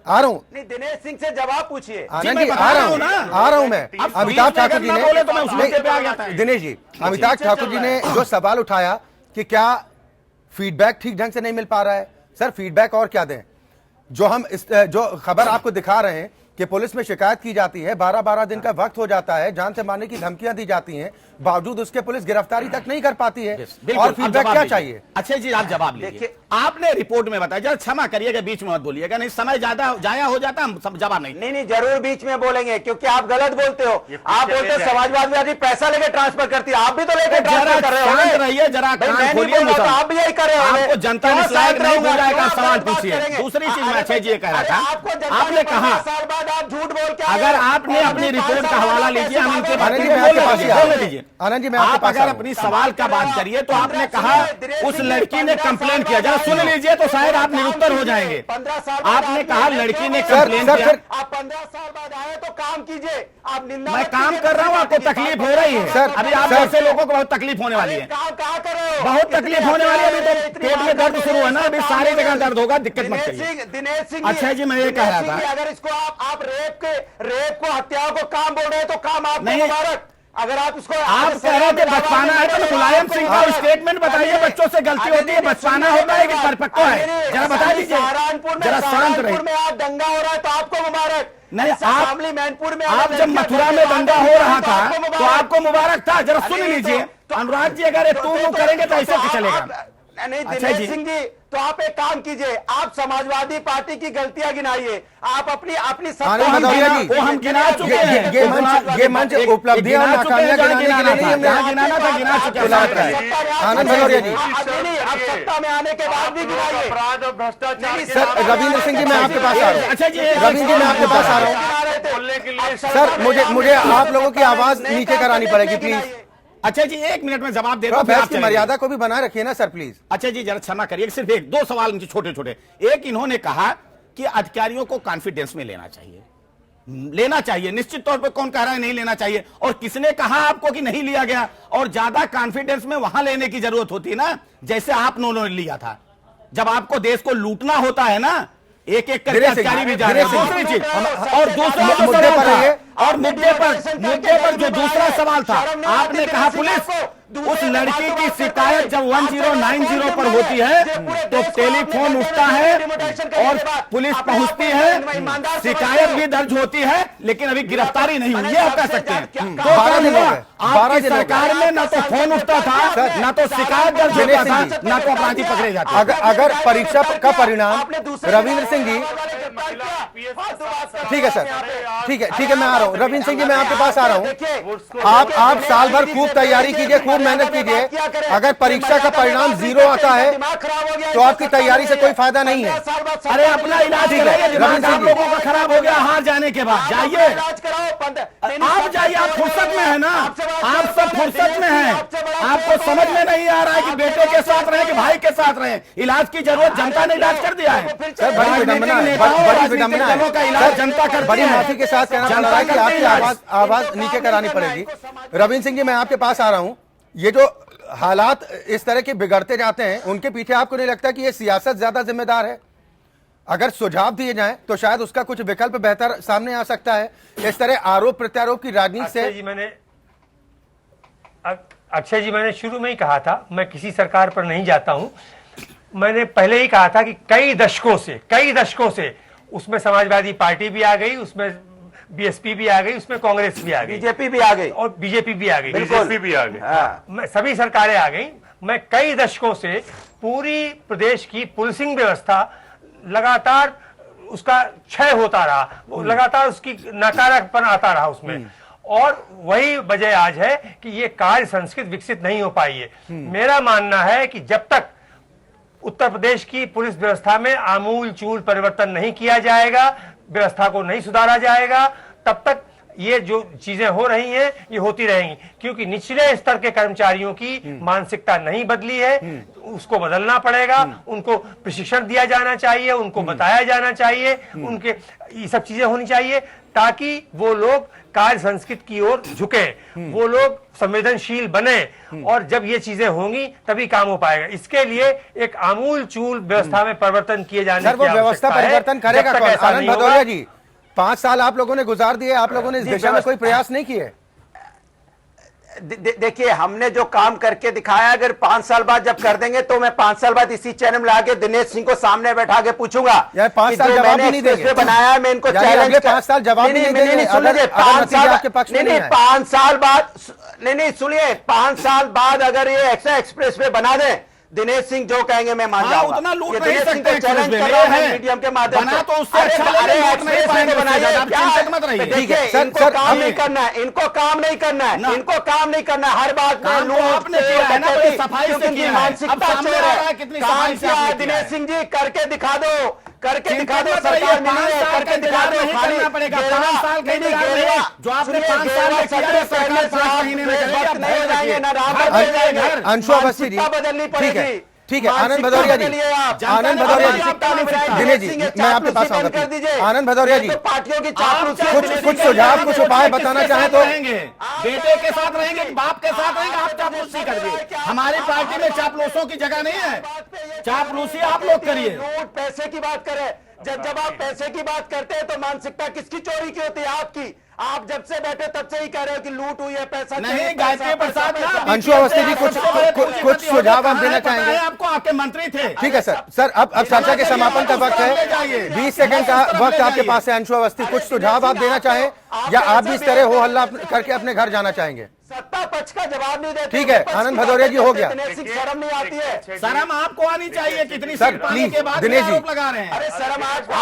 आ रहा हूँ दिनेश सिंह से जवाब पूछिए। आनंद जी, आ रहा हूँ मैं। अमिताभ ठाकुर जी ने, दिनेश जी, अमिताभ ठाकुर जी ने जो सवाल उठाया कि क्या फीडबैक ठीक ढंग से नहीं मिल पा रहा है, सर फीडबैक और क्या दें? जो खबर आपको दिखा रहे हैं कि पुलिस में शिकायत की जाती है, 12-12 दिन का वक्त हो जाता है, जान से मारने की धमकियां दी जाती हैं, बावजूद उसके पुलिस गिरफ्तारी तक नहीं कर पाती है। और फीडबैक क्या चाहिए? अच्छा जी, आप जवाब लीजिए। आपने रिपोर्ट में बताया, जरा क्षमा करिएगा, बीच में मत बोलिएगा, नहीं समय ज्यादा जाया हो जाता, हम जवाब नहीं, जरूर बीच में बोलेंगे, क्योंकि आप गलत बोलते हो। आप बोलते हो समाजवादी पैसा लेके ट्रांसफर करती है, आप भी तो लेके ट्रांसफर कर रहे हो। रहिए जरा, आप भी यही कर रहे हो। आपको जनता ने शायद नहीं बुलाया का सवाल पूछिए। दूसरी चीज मैं अक्षय जी ये कह रहा था, आपने कहा आप झूठ बोल के, अगर आपने अपनी रिपोर्ट का हवाला लीजिए, हम इनके आनंद जी मैं आपके पास ही आ रहा हूं। आनंद जी मैं आपके आप पास अगर अपनी सवाल का बात करिए तो आपने कहा उस लड़की ने कंप्लेन किया, जरा सुन लीजिए तो शायद आप निरुत्तर हो जाएंगे। 15 साल आपने कहा लड़की ने कंप्लेन किया, आप 15 साल बाद आए तो काम कीजिए। आप निंदा, मैं काम कर रहा हूँ, आपको तकलीफ हो रही है सर, अभी आप जैसे लोगों को बहुत तकलीफ होने वाली है, काम कहाँ कर रहे हो? बहुत तकलीफ होने वाली है। अभी तो पेट में दर्द शुरू है ना, अभी सारी जगह दर्द होगा, दिक्कत मत करिए। दिनेश सिंह, अच्छा जी, मैं ये कह रहा था, अगर इसको आप रेप को हत्याओं को काम बोल रहे हैं तो काम आपको नहीं। मुबारक। अगर आप इसको आप कह रहे थे बचपाना है तो मुलायम सिंह का स्टेटमेंट बताइए, बच्चों से गलती होती है, बचपाना होता है कि परिपक्व है, जरा बता दीजिए। जरा शांत रहिए। में आप दंगा हो रहा है तो आपको मुबारक नहीं। आप मैनपुर में आप जब मथुरा में दंगा हो रहा था तो आपको मुबारक था, जरा सुन लीजिए। अनुराग जी अगर तू करेंगे तो ऐसे चलेगा। नहीं अच्छा दिनेश सिंह जी, तो आप एक काम कीजिए, आप समाजवादी पार्टी की गलतियां गिनाइए, आप अपनी वो हम गिना चुके हैं। ये मंच उपलब्धियां और नाकामियां गिनाना था, गिना चुके हैं। आनंद भदौरिया जी, आप सत्ता में आने के बाद भी गिनाइए। अपराध और भ्रष्टाचार। सर रविंद्र सिंह जी मैं आपके पास आ रहा हूँ। अच्छा जी, रविंद्र जी मैं आपके पास आ रहा हूँ। करने के लिए सर मुझे आप लोगों की आवाज नीचे करानी पड़ेगी प्लीज। अच्छा जी, 1 मिनट में जवाब दे तो बहस की मर्यादा को भी बनाए रखिए ना सर प्लीज। अच्छा जी, जरा क्षमा करिए, सिर्फ 1-2 सवाल मुझे छोटे छोटे। एक, इन्होंने कहा कि अधिकारियों को कॉन्फिडेंस में लेना चाहिए। निश्चित तौर पे कौन कह रहा है नहीं लेना चाहिए, और किसने कहा आपको कि नहीं लिया गया? और ज्यादा कॉन्फिडेंस में वहां लेने की जरूरत होती है ना, जैसे आप लोगों ने लिया था। जब आपको देश को लूटना होता है ना, एक एक करके अधिकारी भी जा रहे हैं। दूसरी चीज, और दूसरा जो मुद्दे पर सवाल आइए। था, और मुद्दे पर जो दूसरा सवाल था, आपने कहा पुलिस उस लड़की की शिकायत जब 1090 पर होती है तो टेलीफोन उठता है और पुलिस पहुंचती है, शिकायत भी दर्ज होती है, लेकिन अभी गिरफ्तारी नहीं हुई। ये आप कह सकते हैं। तो 12 दिन हो गए। आपकी सरकार में ना तो फोन उठता था, ना तो शिकायत दर्ज होता था, ना तो अपराधी पकड़े जाते। अगर परीक्षा का परिणाम रविंद्र सिंह जी, ठीक है सर, ठीक है मैं आ रहा हूँ। रविंद्र सिंह जी, मैं आपके पास आ रहा हूँ। आप साल भर खूब तैयारी कीजिए, खूब मेहनत कीजिए। अगर परीक्षा का परिणाम 0 आता है तो आपकी तैयारी से कोई फायदा नहीं है। अरे अपना इलाज कराइए, दिमाग आप लोगों का खराब हो गया हार जाने के बाद। जाइए, आप जाइए, आप फुर्सत में है ना, आप सब फुर्सत में हैं। आपको समझ में नहीं आ रहा है कि बेटे के साथ रहे कि भाई के साथ रहे। इलाज की जरूरत जनता ने इलाज कर दिया है। सर बड़ी विडंबना है, बड़ी विडंबना है। का इलाज जनता कर, बड़ी माफी के साथ कहना पड़ रहा है कि आपकी आवाज नीचे करानी पड़ेगी। रविंद्र सिंह जी, मैं आपके पास आ रहा हूं। ये जो हालात इस तरह के बिगड़ते जाते हैं, उनके पीछे आपको नहीं लगता कि ये सियासत ज्यादा जिम्मेदार है? अगर सुझाव दिए जाएं तो शायद उसका कुछ विकल्प बेहतर सामने आ सकता है। इस तरह आरोप प्रत्यारोप की राजनीति से अक्षय जी, मैंने शुरू में ही कहा था, मैं किसी सरकार पर नहीं जाता हूं। मैंने पहले ही कहा था कि कई दशकों से उसमें समाजवादी पार्टी भी आ गई, उसमें बीएसपी भी आ गई, उसमें कांग्रेस भी आ गई, बीजेपी भी आ गई और बीजेपी भी आ गई, बीजेपी भी आ गई, सभी सरकारें आ गई। मैं कई दशकों से पूरी प्रदेश की पुलिसिंग व्यवस्था लगातार उसका क्षय होता रहा, वो लगातार उसकी नकारात्मक आता रहा उसमें, और वही वजह आज है कि ये कार्य संस्कृति विकसित नहीं हो पाई है। मेरा मानना है कि जब तक उत्तर प्रदेश की पुलिस व्यवस्था में आमूल चूल परिवर्तन नहीं किया जाएगा, व्यवस्था को नहीं सुधारा जाएगा, तब तक ये जो चीजें हो रही हैं ये होती रहेंगी, क्योंकि निचले स्तर के कर्मचारियों की मानसिकता नहीं बदली है। उसको बदलना पड़ेगा, उनको प्रशिक्षण दिया जाना चाहिए, उनको बताया जाना चाहिए, उनके ये सब चीजें होनी चाहिए ताकि वो लोग कार्य संस्कृति की ओर झुके, वो लोग संवेदनशील बने, और जब ये चीजें होंगी तभी काम हो पाएगा। इसके लिए एक आमूल चूल व्यवस्था में परिवर्तन किए जाने की व्यवस्था परिवर्तन करेगा कौन? आनंद भदौरिया जी, 5 साल आप लोगों ने गुजार दिए, आप लोगों ने इस दिशा में कोई प्रयास नहीं किए? देखिए, हमने जो काम करके दिखाया, अगर 5 साल बाद जब कर देंगे तो मैं 5 साल बाद इसी चैनल में आके दिनेश सिंह को सामने बैठा के पूछूंगा। 5 साल जवाब भी नहीं देंगे? बनाया मैं इनको चैलेंज, 5 साल जवाब भी नहीं देंगे? सुनिए, 5 साल आपके पक्ष में नहीं, 5 साल बाद नहीं सुनिए, 5 साल बाद अगर ये एक्स्ट्रा एक्सप्रेस वे बना दें, दिनेश सिंह जो कहेंगे मैं मान जाऊंगा। उतना लूट नहीं सकते, चैलेंज कर रहा है मीडियम के माध्यम से। तो उससे अच्छा मत रहिए। देखिए, इनको काम नहीं करना है, इनको काम नहीं करना है, इनको काम नहीं करना है। हर बात में लूट मानसिकता चोर है। काम किया दिनेश सिंह जी, करके दिखा दो, करके दिखा दो। सरकार मिली है, करके दिखा दो। करना पड़ेगा 5 साल के लिए जो आपने 5 साल में किया है, सरकार 5 महीने में करेगी। नहीं हो जाएंगे ना, राम अंशु अवस्थी जी, बदलनी पड़ेगी। ठीक है। आनंद भदौरिया जी, आनंद भदौरिया जी, दिनेश जी, मैं आपके पास आऊंगा। आनंद भदौरिया जी, पार्टियों की कुछ सुझाव, कुछ उपाय बताना चाहें तो? बेटे के साथ रहेंगे, बाप के साथ रहेंगे, आप चापलूसी करिए। हमारी पार्टी में चापलूसों की जगह नहीं है, चापलूसी आप लोग करिए। लूट पैसे की बात करें, जब आप पैसे की बात करते हैं तो मानसिकता किसकी चोरी की होती है? आपकी। आप जब से बैठे तब से ही कह रहे हो कि लूट हुई है, पैसा नहीं। गायत्री प्रसाद, अंशु अवस्थी जी, कुछ सुझाव आप देना चाहेंगे? आपको आपके मंत्री थे। ठीक है सर, अब चर्चा के समापन का वक्त है, 20 सेकंड का वक्त आपके पास है। अंशु अवस्थी, कुछ सुझाव आप देना चाहें या आप भी इस तरह हो हल्ला करके अपने घर जाना चाहेंगे? सत्ता पक्ष का जवाब नहीं देते। ठीक है, आनंद भदौरिया जी, हो गया। शर्म नहीं आती है? शर्म आपको आनी चाहिए। कितनी सर, सीट पाने प्लीज, के बाद दिनेश जी, आरोप लगा रहे हैं। अरे शर्म आपको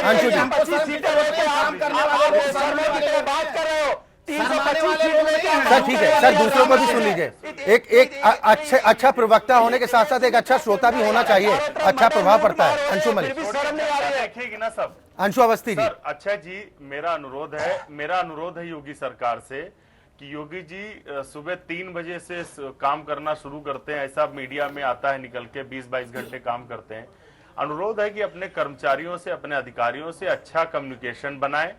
अंशु जी, काम करने वाले बात कर रहे हो। सर ठीक है सर, दूसरों को भी सुन लीजिए। एक अच्छा प्रवक्ता होने के साथ साथ एक अच्छा श्रोता भी होना चाहिए, अच्छा प्रभाव पड़ता है। अंशु मलिक, देखेगी ना सब अंशु अवस्थी जी। सर अक्षय जी, मेरा अनुरोध है योगी सरकार से कि योगी जी सुबह 3 बजे से काम करना शुरू करते हैं, ऐसा मीडिया में आता है निकल के 20-22 घंटे काम करते हैं। अनुरोध है कि अपने कर्मचारियों से, अपने अधिकारियों से अच्छा कम्युनिकेशन बनाएं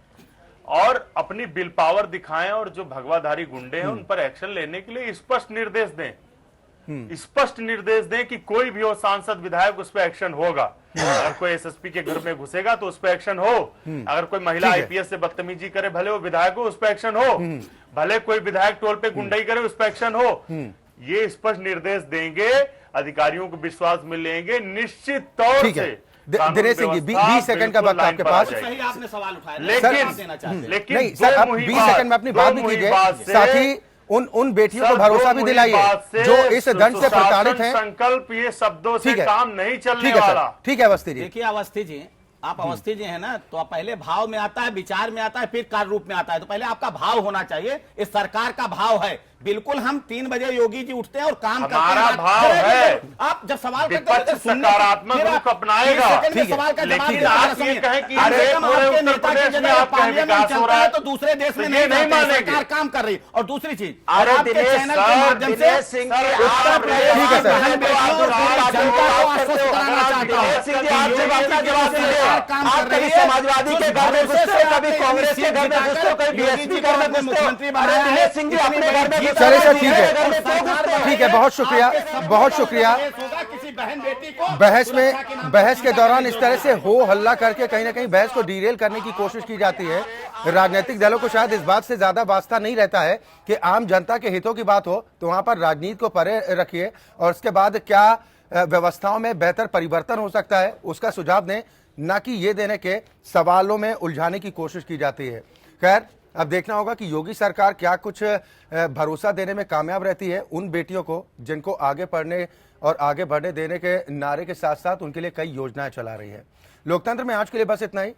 और अपनी विल पावर दिखाएं और जो भगवाधारी गुंडे हैं उन पर एक्शन लेने के लिए स्पष्ट निर्देश दें। स्पष्ट निर्देश दें कि कोई भी हो सांसद विधायक उस पर एक्शन होगा। अगर कोई एसएसपी के घर में घुसेगा तो उस पर एक्शन हो। अगर कोई महिला आईपीएस से बदतमीजी करे, भले वो विधायक हो, उस पर एक्शन हो। भले कोई विधायक टोल पे गुंडाई करे, उस पर एक्शन हो। ये स्पष्ट निर्देश देंगे, अधिकारियों को विश्वास मिलेंगे निश्चित तौर से। दिनेश सिंह जी, 20 सेकंड का वक्त आपके पास। सही आपने सवाल उठाया, लेकिन नहीं सर, अब 20 सेकंड में अपनी बात भी कीजिए, साथ ही उन बेटियों को भरोसा भी दिलाइए जो इस दंड से प्रताड़ित हैं। संकल्प ये शब्दों से काम नहीं चलने वाला। ठीक है अवस्थी जी। देखिए अवस्थी जी, आप अवस्थी जी है ना, तो पहले भाव में आता है, विचार में आता है, फिर कार्य रूप में आता है। तो पहले आपका भाव होना चाहिए। इस सरकार का भाव है बिल्कुल, हम 3 बजे योगी जी उठते हैं और काम करते हैं। हमारा भाव है। आप जब सवाल करते विपक्ष सकारात्मक रुख अपनाएगा। सवाल का लेकिन आप ये कहें कि उत्तर प्रदेश में आपका विकास हो रहा है तो दूसरे देश में नहीं मानेंगे। सरकार काम कर रही। और दूसरी चीज, अरे आपके चैनल के माध्यम से उत्तर प्रदेश ठीक है सर। जनता को आश्वस्त कराना चाहता हूँ। समाजवादी के घर में घुसते, कभी कांग्रेस के घर में घुसते, कभी बीएसपी घर में मुख्यमंत्री बने। दिनेश सिंह जी अपने घर में चले सर, ठीक है, ठीक है, बहुत शुक्रिया, बहुत शुक्रिया। बहस के दौरान इस तरह से हो हल्ला करके कहीं ना कहीं बहस को डीरेल करने की कोशिश की जाती है। राजनीतिक दलों को शायद इस बात से ज्यादा वास्ता नहीं रहता है कि आम जनता के हितों की बात हो तो वहां पर राजनीति को परे रखिए और उसके बाद क्या व्यवस्थाओं में बेहतर परिवर्तन हो सकता है उसका सुझाव दें, ना कि ये देने के सवालों में उलझाने की कोशिश की जाती है। खैर, अब देखना होगा कि योगी सरकार क्या कुछ भरोसा देने में कामयाब रहती है उन बेटियों को जिनको आगे पढ़ने और आगे बढ़ने देने के नारे के साथ साथ उनके लिए कई योजनाएं चला रही है। लोकतंत्र में आज के लिए बस इतना ही।